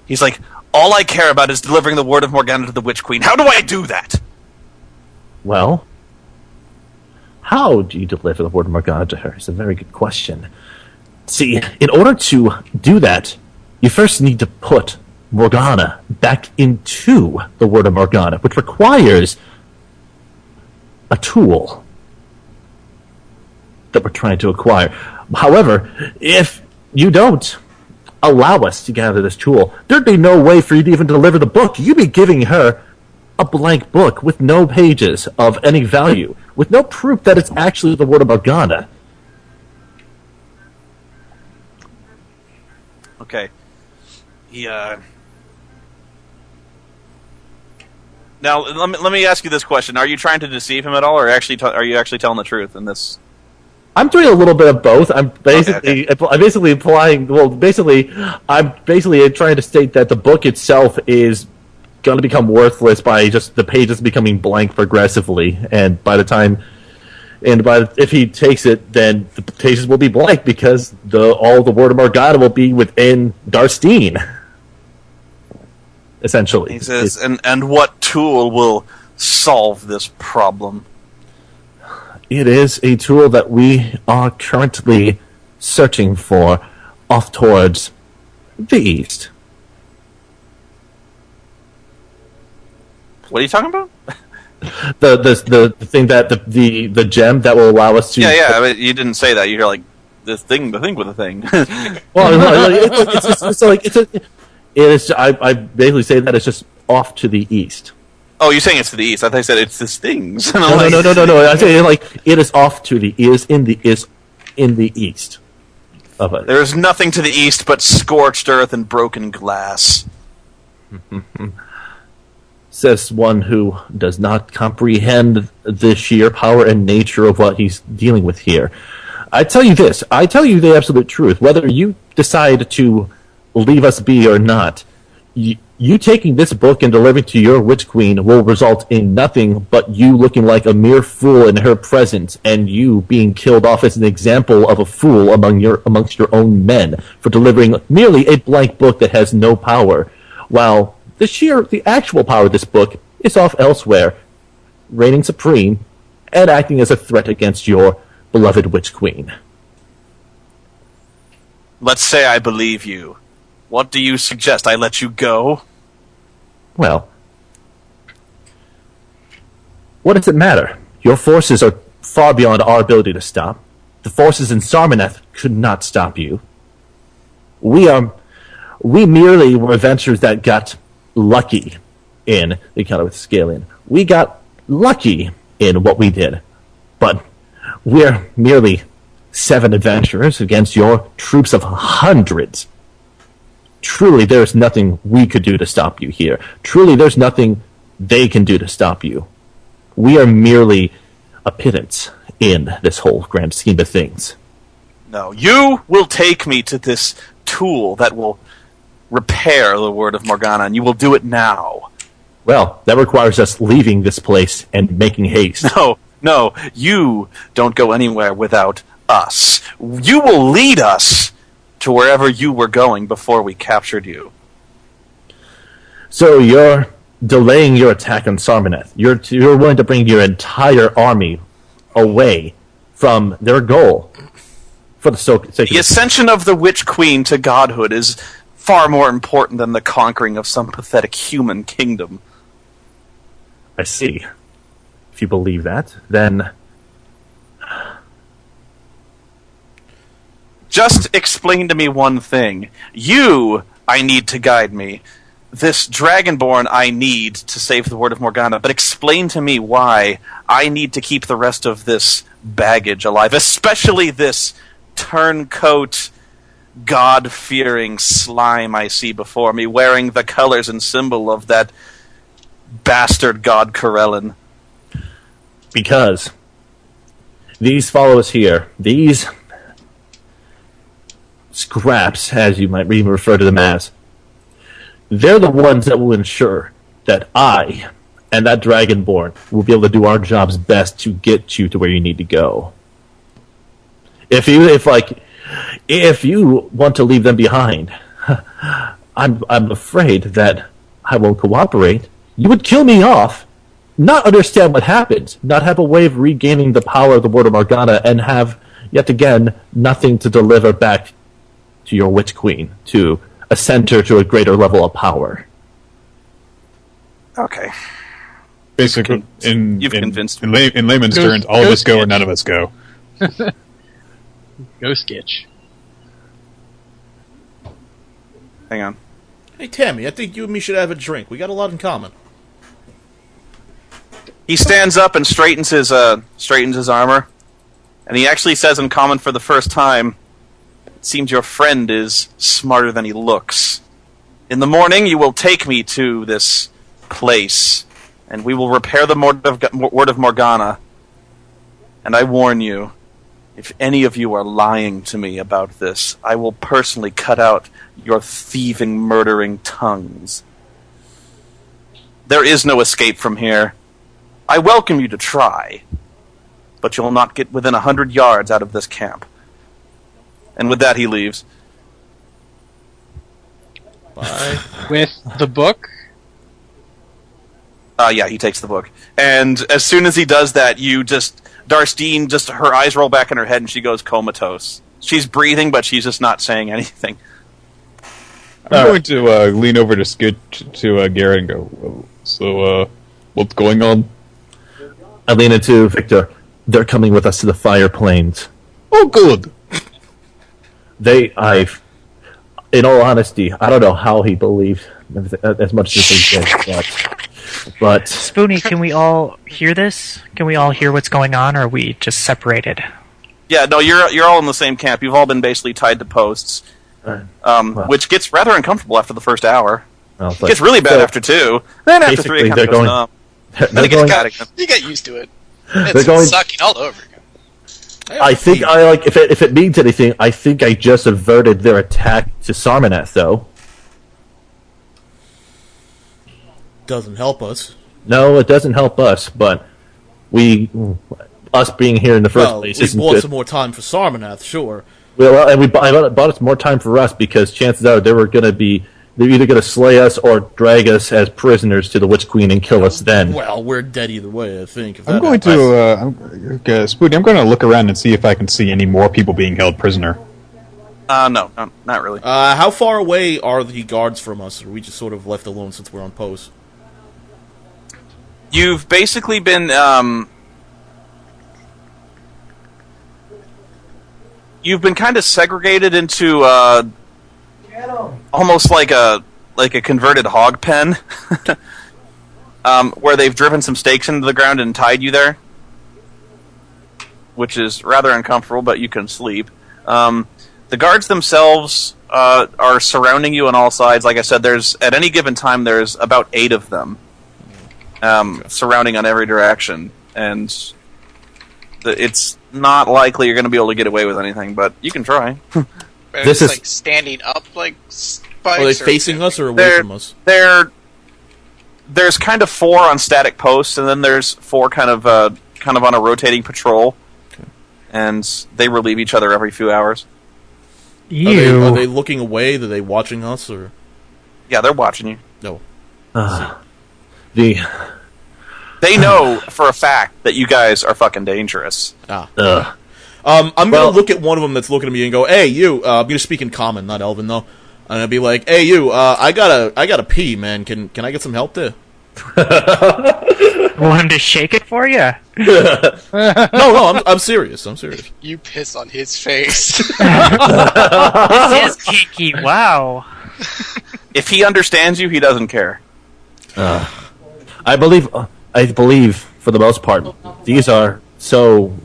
He's like, all I care about is delivering the word of Morgana to the Witch Queen. How do I do that? Well, how do you deliver the word of Morgana to her? It's a very good question. See, in order to do that, you first need to put Morgana back into the word of Morgana, which requires a tool that we're trying to acquire. However, if you don't allow us to gather this tool, there'd be no way for you to even deliver the book. You'd be giving her a blank book with no pages of any value, with no proof that it's actually the word of Morgana. Okay. Now, let me ask you this question: are you trying to deceive him at all, or are you actually telling the truth in this? I'm doing a little bit of both. I'm basically I'm basically trying to state that the book itself is going to become worthless by just the pages becoming blank progressively, and if he takes it, then the pages will be blank because all the word of Morgana will be within Darstine. Essentially, he says, and what tool will solve this problem? It is a tool that we are currently searching for off towards the east. What are you talking about? The thing that the gem that will allow us to. Yeah. I mean, you didn't say that. You're like the thing with a thing. I basically say that it's just off to the east. Oh, you're saying it's to the east. I thought you said it's this things. No. I'm saying it is off to the in the east of it. There is nothing to the east but scorched earth and broken glass. Says one who does not comprehend the sheer power and nature of what he's dealing with here. I tell you this. I tell you the absolute truth. Whether you decide to leave us be or not, You taking this book and delivering to your witch queen will result in nothing but you looking like a mere fool in her presence, and you being killed off as an example of a fool amongst your own men for delivering merely a blank book that has no power, while the actual power of this book is off elsewhere, reigning supreme and acting as a threat against your beloved witch queen. Let's say I believe you. What do you suggest? I let you go? Well, what does it matter? Your forces are far beyond our ability to stop. The forces in Sarmaneth could not stop you. We merely were adventurers that got lucky in the encounter with Scalian. We got lucky in what we did. But we're merely 7 adventurers against your troops of hundreds. Truly, there's nothing we could do to stop you here. Truly, there's nothing they can do to stop you. We are merely a pittance in this whole grand scheme of things. No, you will take me to this tool that will repair the word of Morgana, and you will do it now. Well, that requires us leaving this place and making haste. No, you don't go anywhere without us. You will lead us to wherever you were going before we captured you. So you're delaying your attack on Sarmaneth. You're willing to bring your entire army away from their goal for the sake of the ascension of the Witch Queen to godhood is far more important than the conquering of some pathetic human kingdom. I see. If you believe that, then just explain to me one thing. You, I need to guide me. This Dragonborn I need to save the word of Morgana, but explain to me why I need to keep the rest of this baggage alive, especially this turncoat, God-fearing slime I see before me, wearing the colors and symbol of that bastard god Corellin. Because these followers here, these scraps, as you might even refer to them as, they're the ones that will ensure that I and that Dragonborn will be able to do our jobs best to get you to where you need to go. If you want to leave them behind, I'm afraid that I won't cooperate. You would kill me off, not understand what happened, not have a way of regaining the power of the Word of Morgana, and have, yet again, nothing to deliver back to your Witch Queen, to ascend her to a greater level of power. Okay. Basically, you've convinced me. In layman's terms, all of us go or none of us go. Go sketch. Hang on. Hey, Tammy, I think you and me should have a drink. We got a lot in common. He stands up and straightens his armor, and he actually says in common for the first time, "It seems your friend is smarter than he looks. In the morning, you will take me to this place, and we will repair the word of Morgana. And I warn you, if any of you are lying to me about this, I will personally cut out your thieving, murdering tongues. There is no escape from here. I welcome you to try, but you'll not get within 100 yards out of this camp." And with that, he leaves. Bye. With the book? Yeah, he takes the book. And as soon as he does that, Darstine, her eyes roll back in her head and she goes comatose. She's breathing, but she's just not saying anything. I'm going to lean over to Garrett and go, so, what's going on? I lean into Victor. They're coming with us to the Fire Plains. Oh, good. In all honesty, I don't know how he believed as much as he did, but Spoony, can we all hear this? Can we all hear what's going on, or are we just separated? Yeah, no, you're all in the same camp. You've all been basically tied to posts, which gets rather uncomfortable after the first hour. Well, it gets really bad after 2. Then after 3, it kind of goes numb. You get used to it. It's sucking all over again. I think if it means anything, I think I just averted their attack to Sarmaneth, though. doesn't help us. No, it doesn't help us, but us being here in the first place isn't we bought good. some more time for Sarmanath, sure. Well, and I bought us more time for us because chances are they're either going to slay us or drag us as prisoners to the Witch Queen and kill us then. Well, we're dead either way, I think. I'm going to, Spoony, I'm going to look around and see if I can see any more people being held prisoner. No, not really. How far away are the guards from us? Or are we just sort of left alone since we're on post? You've basically been, you've been kind of segregated into, almost like a converted hog pen, where they've driven some stakes into the ground and tied you there, which is rather uncomfortable, but you can sleep. The guards themselves are surrounding you on all sides. Like I said, at any given time there's about 8 of them surrounding on every direction, and it's not likely you're going to be able to get away with anything, but you can try. This is like standing up, like spikes. Are they facing us or away from us? There's kind of 4 on static posts, and then there's 4 kind of on a rotating patrol, and they relieve each other every few hours. Are they looking away? Are they watching us? Or yeah, they're watching you. No. They know for a fact that you guys are fucking dangerous. I'm going to look at one of them that's looking at me and go, "Hey, you." I'm going to speak in Common, not Elven, though. And I'll be like, "Hey, you. I gotta pee, man. Can I get some help there?" Want him to shake it for you? No, I'm serious. I'm serious. You piss on his face. This is kinky. Wow. If he understands you, he doesn't care. I believe for the most part, these are so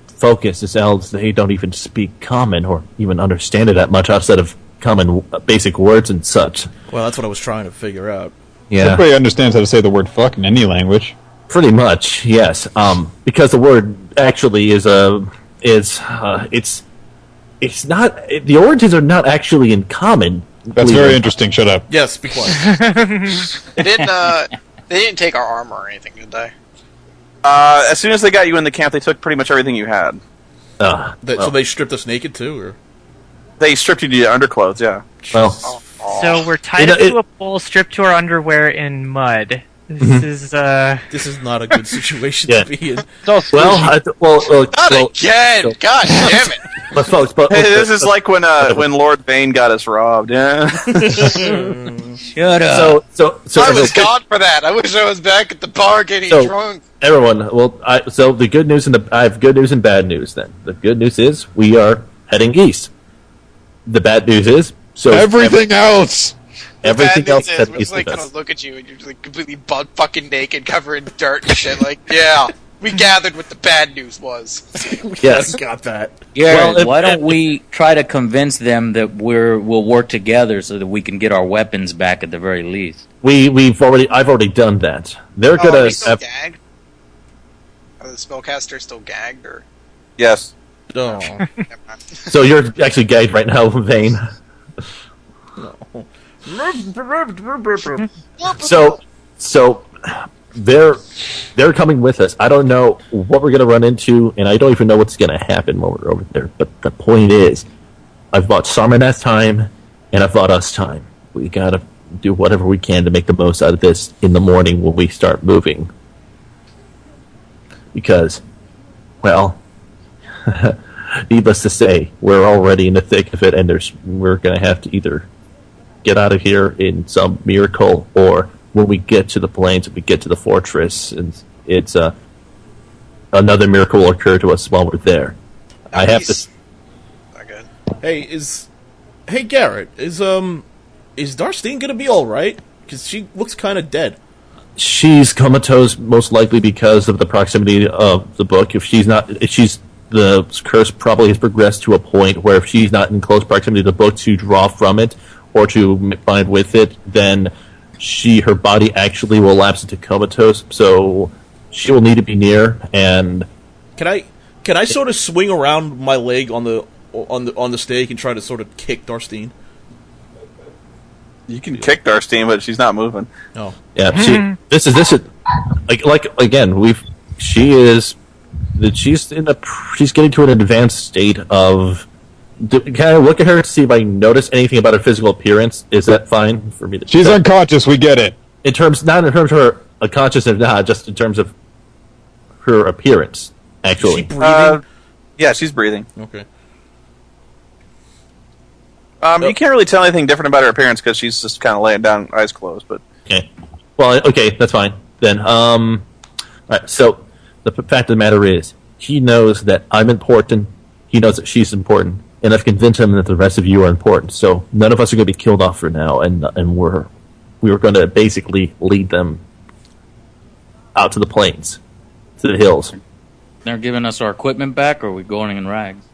focused as elves they don't even speak Common or even understand it that much outside of common basic words and such. Well, that's what I was trying to figure out. Yeah, everybody understands how to say the word "fuck" in any language. Pretty much, yes. Because the word actually is it's not, the origins are not actually in Common. That's very interesting. Shut up. Yes, be quiet. They didn't take our armor or anything, did they? As soon as they got you in the camp, they took pretty much everything you had. So they stripped us naked too, or they stripped you to your underclothes? Yeah. Well, so we're tied up to a pole, stripped to our underwear in mud. This is not a good situation to be in. Not again! God damn it! But folks, this is like when Lord Vane got us robbed. Yeah. Shut up. So I was gone for that. I wish I was back at the bar getting drunk. Everyone, the good news I have good news and bad news. Then the good news is we are heading east. The bad news is everything else. Everything else is was like kind of look at you and you're like completely butt fucking naked, covered in dirt and shit. Like, yeah, we gathered what the bad news was. Yes, got that. Yeah, why don't we try to convince them that we'll work together so that we can get our weapons back at the very least? I've already done that. They're gonna. Are they still gagged? Are the spellcasters still gagged or? Yes. Oh. So you're actually gagged right now, Vane. So they're coming with us. I don't know what we're gonna run into, and I don't even know what's gonna happen when we're over there. But the point is, I've bought Sarmanath time, and I've bought us time. We gotta do whatever we can to make the most out of this in the morning when we start moving. Because, well, needless to say, we're already in the thick of it, and we're gonna have to either get out of here in some miracle, or when we get to the plains, when we get to the fortress, and it's another miracle will occur to us while we're there. I have to. Hey, Garrett, is Darstine gonna be all right? Because she looks kind of dead. She's comatose, most likely because of the proximity of the book. If the curse probably has progressed to a point where if she's not in close proximity to the book to draw from it or to bind with it, then her body actually will lapse into comatose. So she will need to be near. And can I sort of swing around my leg on the stake and try to sort of kick Darstine? You can kick Darstine, but she's not moving. No. Yeah. This is like again. She's getting to an advanced state of. Can I look at her to see if I notice anything about her physical appearance? Is that fine for me to? She's unconscious. We get it. Not in terms of her unconsciousness, just in terms of her appearance. Actually, is she breathing? Yeah, she's breathing. Okay. You can't really tell anything different about her appearance because she's just kind of laying down, eyes closed. But okay, well, okay, that's fine then. All right. So the fact of the matter is, he knows that I'm important. He knows that she's important, and I've convinced him that the rest of you are important. So none of us are going to be killed off for now, and we're going to basically lead them out to the plains, to the hills. They're giving us our equipment back, or are we going in rags?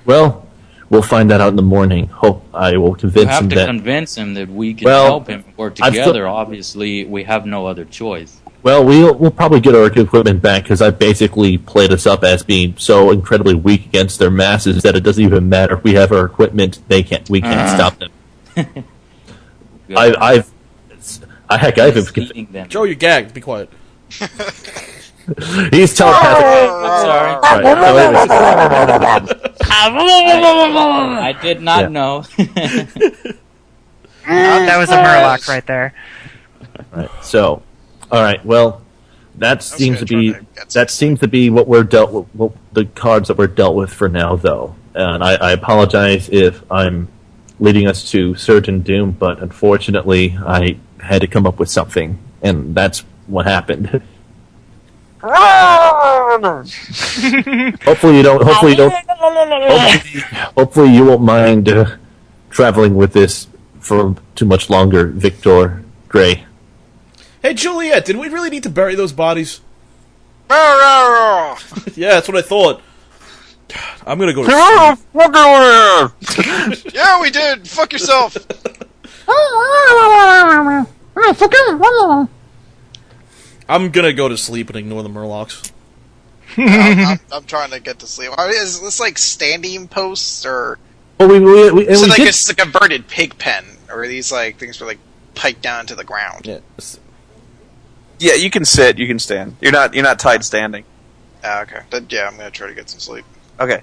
Well, we'll find that out in the morning. Hope I will convince him that. We have to convince him that we can help him work together. Obviously, we have no other choice. Well, we'll probably get our equipment back because I basically played us up as being so incredibly weak against their masses that it doesn't even matter. If we have our equipment, we can't stop them. I've Joe, you're gagged. Be quiet. He's telepathic. I'm sorry. I did not know. That was a Murloc right there. Right. So, all right. Well, that seems to be what we're dealt with. What the cards that we're dealt with for now, though. And I apologize if I'm leading us to certain doom, but unfortunately, I had to come up with something, and that's what happened. Hopefully you won't mind traveling with this for too much longer, Victor Gray. Hey, Juliet, did we really need to bury those bodies? Yeah, Yeah, that's what I thought. God, I'm gonna go to sleep. yeah, we did. Fuck yourself. I'm gonna go to sleep and ignore the Murlocs. I'm trying to get to sleep. Is this like standing posts or? Well, it's a converted pig pen, or these like things were like piked down to the ground. Yeah. yeah, you can sit, you can stand. You're not tied standing. Okay. Then, yeah, I'm gonna try to get some sleep. Okay.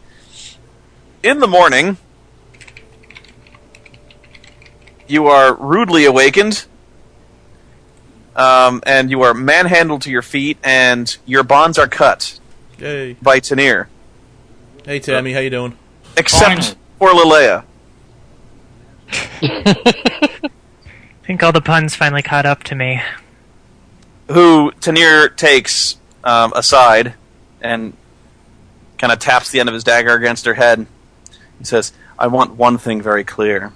In the morning, you are rudely awakened, and you are manhandled to your feet, and your bonds are cut. Yay. By Tanir. Hey, Tammy, how you doing? Except for Lileia. I think all the puns finally caught up to me. Who Tanir takes aside and kind of taps the end of his dagger against her head. He says, I want one thing very clear.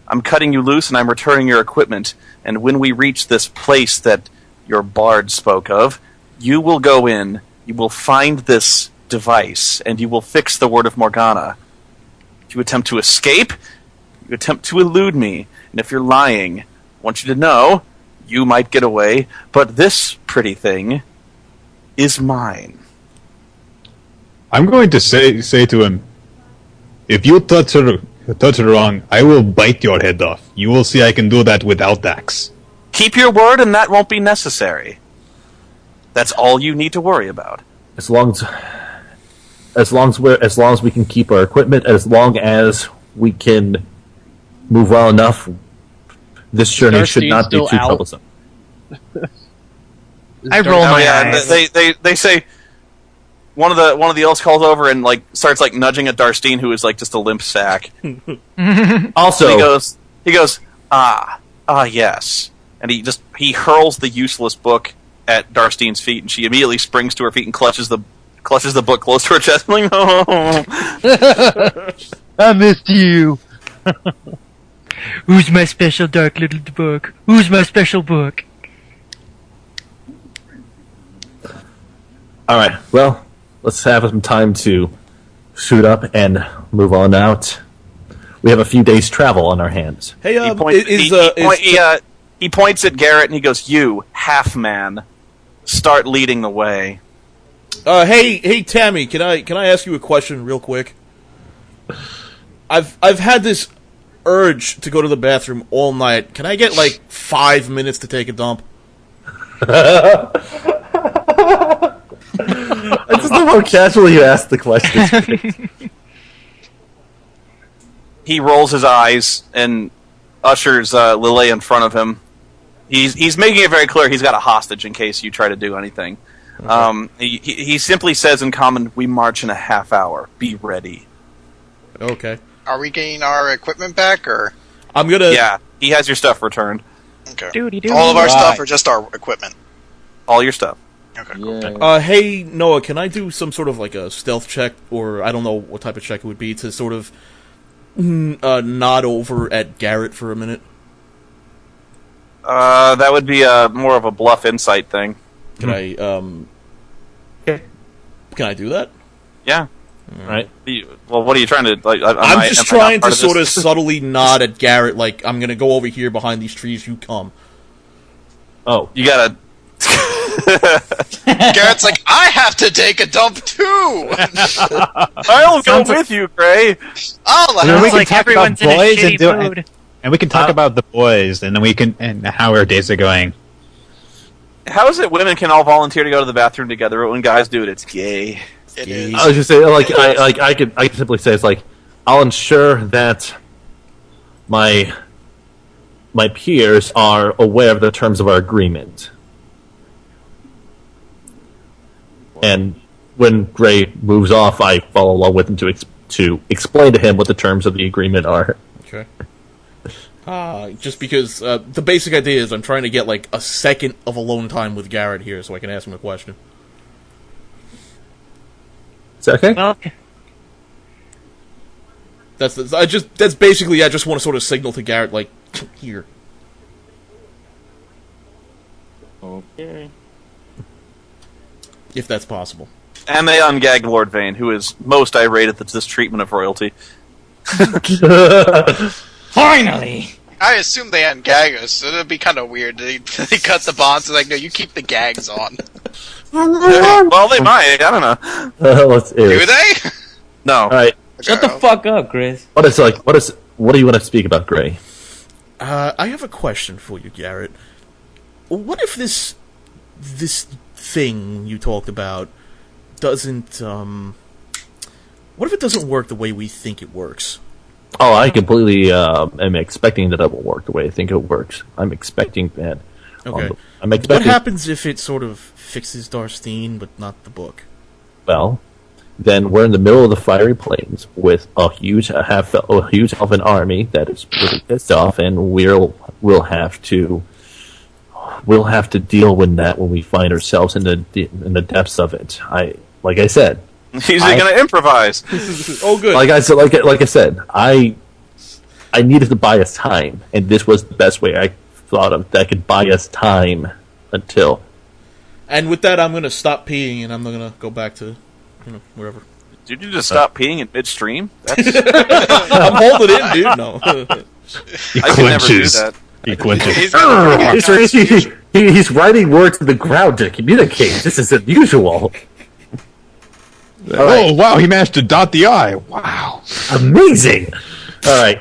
I'm cutting you loose and I'm returning your equipment, and when we reach this place that your bard spoke of, you will go in, you will find this device, and you will fix the word of Morgana. If you attempt to escape, you attempt to elude me, and if you're lying, I want you to know, you might get away, but this pretty thing is mine. I'm going to say to him, if you touch her wrong, I will bite your head off. You will see I can do that without axe. Keep your word, and that won't be necessary. That's all you need to worry about. As long as we can keep our equipment, as long as we can move well enough, this journey should not be too troublesome. I roll my eyes. They say one of the elves calls over and like starts like nudging at Darstine, who is like just a limp sack. Also, he goes, yes, and he hurls the useless book at Darstine's feet, and she immediately springs to her feet and clutches the book close to her chest. I'm like, no. I missed you. Who's my special dark little book? Who's my special book? all right. Well, let's have some time to suit up and move on out. We have a few days' travel on our hands. Hey, he points at Garrett and he goes, "You half man, start leading the way." Hey, Tammy, can I ask you a question real quick? I've had this urge to go to the bathroom all night. Can I get, 5 minutes to take a dump? I just love how casually you asked the question. He rolls his eyes and ushers Lille in front of him. He's making it very clear he's got a hostage in case you try to do anything. Okay. He simply says in common, "We march in a half hour. Be ready." Okay. Are we getting our equipment back, or? I'm gonna... Yeah, he has your stuff returned. Okay. Doody-doo. All of our stuff, or just our equipment? All your stuff. Okay, cool. Yeah. Hey, Noah, can I do some sort of, a stealth check, or I don't know what type of check it would be, to sort of nod over at Garrett for a minute? That would be more of a bluff insight thing. Can I, Can I do that? Yeah. Right. Well, what are you trying to... I'm just trying to sort of subtly nod at Garrett, I'm gonna go over here behind these trees, you come. Oh. You gotta... Garrett's like, I have to take a dump too! I'll go with you, Gray! Sounds like everyone's in a shitty mood. And we can talk about the boys, and then we can... and how our days are going. How is it women can all volunteer to go to the bathroom together, but when guys do it, it's gay? It is. I was just saying, I could simply say, I'll ensure that my peers are aware of the terms of our agreement. And when Gray moves off, I follow along with him to explain to him what the terms of the agreement are. Okay. Just because the basic idea is I'm trying to get a second of alone time with Garrett here, so I can ask him a question. Is that okay? Well, That's basically I just want to sort of signal to Garrett here. Okay. If that's possible. And they ungag Lord Vane, who is most irate at this treatment of royalty. Finally! I assume they ungag us, so it'd be kind of weird. They cut the bonds and no, you keep the gags on. Well, they might. I don't know. Do they? No. All right. Shut the fuck up, Chris. What do you want to speak about, Gray? I have a question for you, Garrett. What if this thing you talked about doesn't what if it doesn't work the way we think it works? Oh, I completely am expecting that it will work the way I think it works. I'm expecting that. Okay. I'm expecting. What happens if it sort of fixes Darstein but not the book? Well, then we're in the middle of the fiery plains with a huge elven army that is really pissed off, and we'll have to deal with that when we find ourselves in the depths of it. Like I said, He's going to improvise. Oh, good. like I said, I needed to buy us time, and this was the best way I thought of that could buy us time until. And with that, I'm going to stop peeing, and I'm going to go back to, wherever. Did you just stop peeing in midstream? I'm holding in, dude. No. He I could never do clenches. that. He clenches. He's writing words to the ground to communicate. This is unusual. Oh, wow, he managed to dot the I. Wow. Amazing. All right.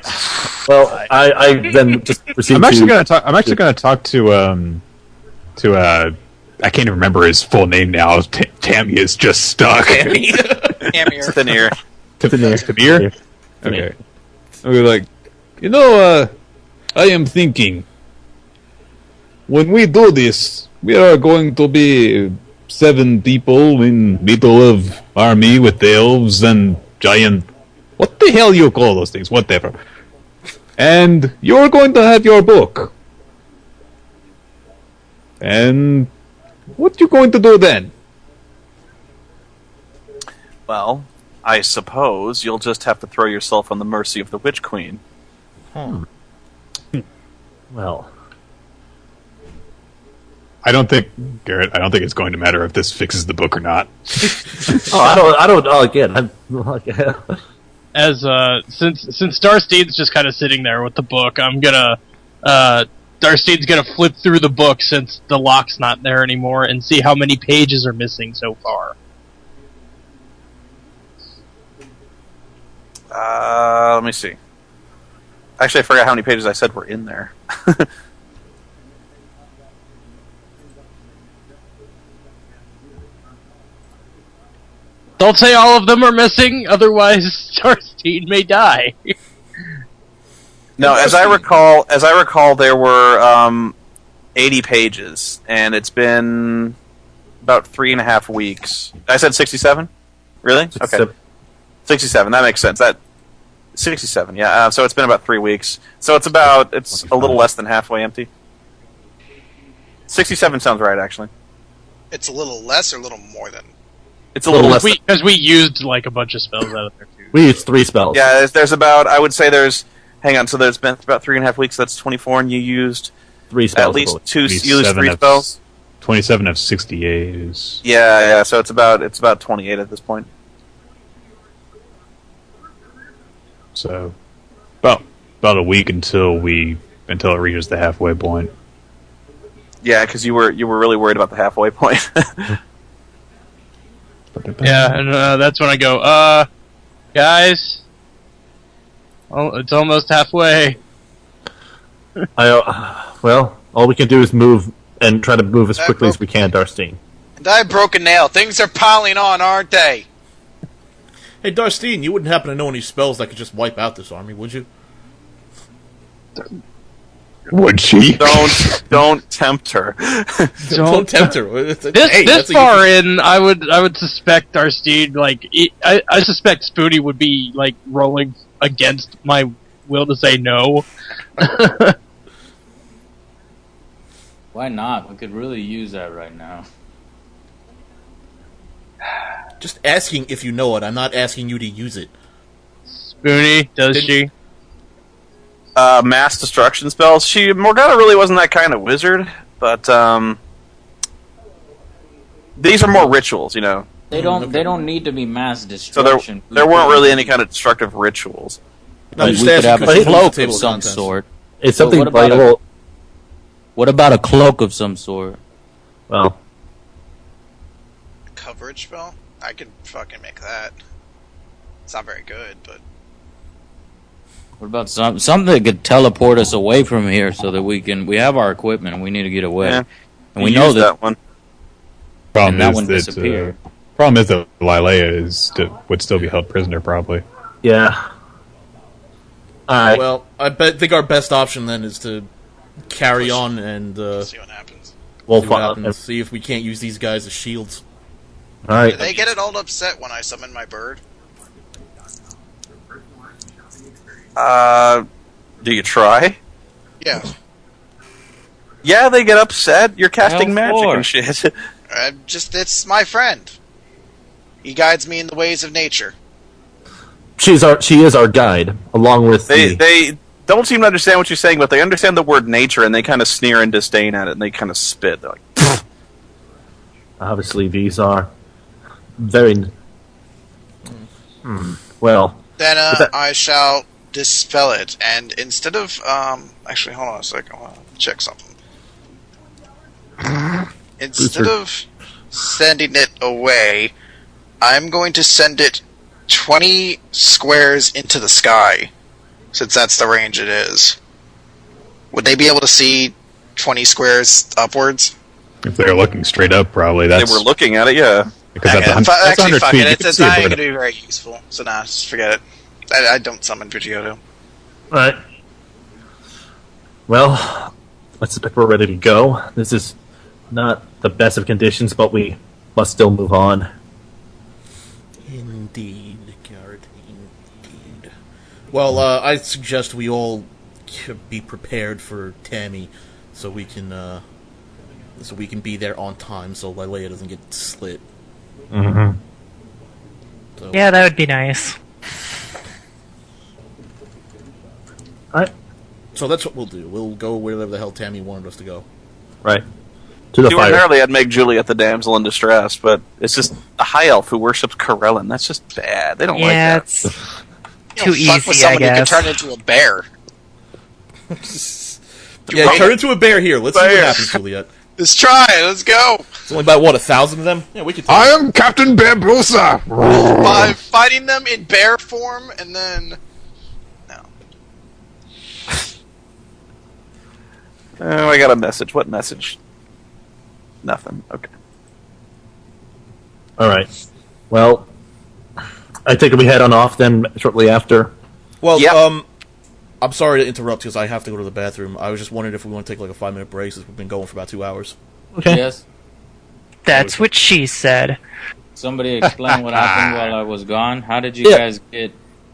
Well, I then just proceed I'm actually going to talk to I can't even remember his full name now. Tammy is just stuck. Tamir. Tamir? Okay. We're like, I am thinking, when we do this, we are going to be 7 people in middle of army with the elves and giant... What the hell you call those things? Whatever. And you're going to have your book. And what you going to do then? Well, I suppose you'll just have to throw yourself on the mercy of the Witch Queen. Well, I don't think it's going to matter if this fixes the book or not. I don't. Again, As since Darstein's just kind of sitting there with the book, I'm gonna Darstein's gonna flip through the book since the lock's not there anymore and see how many pages are missing so far. Let me see. Actually, I forgot how many pages I said were in there. Don't say all of them are missing, otherwise Starstein may die. No, as I recall, there were 80 pages, and it's been about 3.5 weeks. I said 67. Really? Okay. 67. That makes sense. 67. Yeah. So it's been about 3 weeks. So it's a little less than halfway empty. 67 sounds right, actually. It's a little less or a little more than. It's a little less because we used like a bunch of spells out of there too. We used 3 spells. Yeah, there's about. I would say there's. Hang on. So there's been about 3.5 weeks. That's 24, and you used 3 spells. At least 2. You used 3 spells. 27 of 68 is. Yeah. So it's about 28 at this point. So about a week until it reaches the halfway point. Yeah, because you were really worried about the halfway point. Yeah, and that's when I go, guys, it's almost halfway. Well, all we can do is move and try to move as quickly as we can, Darstein. And I broke a nail. Things are piling on, aren't they? Hey, Darstein, you wouldn't happen to know any spells that could just wipe out this army, would you? Would she? Don't tempt her. Don't tempt her. This far in, I would suspect Darstein, like, I suspect Spoony would be, like, rolling against my will to say no. Why not? We could really use that right now. Just asking if you know it. I'm not asking you to use it. Spoony, does she? Mass destruction spells. Morgana really wasn't that kind of wizard, but these are more rituals, you know. They don't need to be mass destruction. So there weren't really any kind of destructive rituals. No, we could have a cloak of some sort. It's something what about a cloak of some sort? Well, coverage spell? I could fucking make that. It's not very good, but What about something that could teleport us away from here so that we have our equipment and we need to get away. Yeah. And we know that one. That one disappeared. Problem is that Lileia would still be held prisoner, probably. Yeah. Well, I think our best option then is to carry on and see what happens. See if we can't use these guys as shields. All right. Do they get it all upset when I summon my bird? Do you try? Yeah. Yeah, they get upset. You're casting magic and shit. It's my friend. He guides me in the ways of nature. She is our guide, along with they don't seem to understand what you're saying, but they understand the word nature, and they kind of sneer and disdain at it, and they kind of spit. They're like, pfft. Obviously, these are very well. Then I shall dispel it, and instead of actually, hold on a second. I want to check something. Instead of sending it away, I'm going to send it 20 squares into the sky, since that's the range it is. Would they be able to see 20 squares upwards? If they're looking straight up, probably. They were looking at it, yeah. Because actually, fuck it. It's not going to be very useful, so nah, just forget it. I don't summon Pidgeotto. Alright. Well, let's expect we're ready to go. This is not the best of conditions, but we must still move on. Indeed, Garrett, indeed. Well, I suggest we all be prepared for Tammy, so we can be there on time, so Lileia doesn't get slit. Mm-hmm. So. Yeah, that would be nice. Alright. So that's what we'll do. We'll go wherever the hell Tammy wanted us to go. Right. To the fire. Ordinarily, I'd make Juliet the damsel in distress, but it's just a high elf who worships Corellin. That's just bad. They don't like that. It's too easy, fuck with someone who can turn into a bear. Yeah, turn into a bear here. Let's see what happens, Juliet. Let's try it. Let's go. It's only about, 1,000 of them? Yeah, we could take I am Captain Bambusa! By fighting them in bear form, and then... No. Oh, I got a message. What message? Nothing. Okay. All right. Well, I take it we head on off then shortly after. Well, Yep. I'm sorry to interrupt because I have to go to the bathroom. I was just wondering if we want to take like a 5-minute break since we've been going for about 2 hours. Okay. Yes. That's what she said. Somebody explain what happened while I was gone. How did you guys get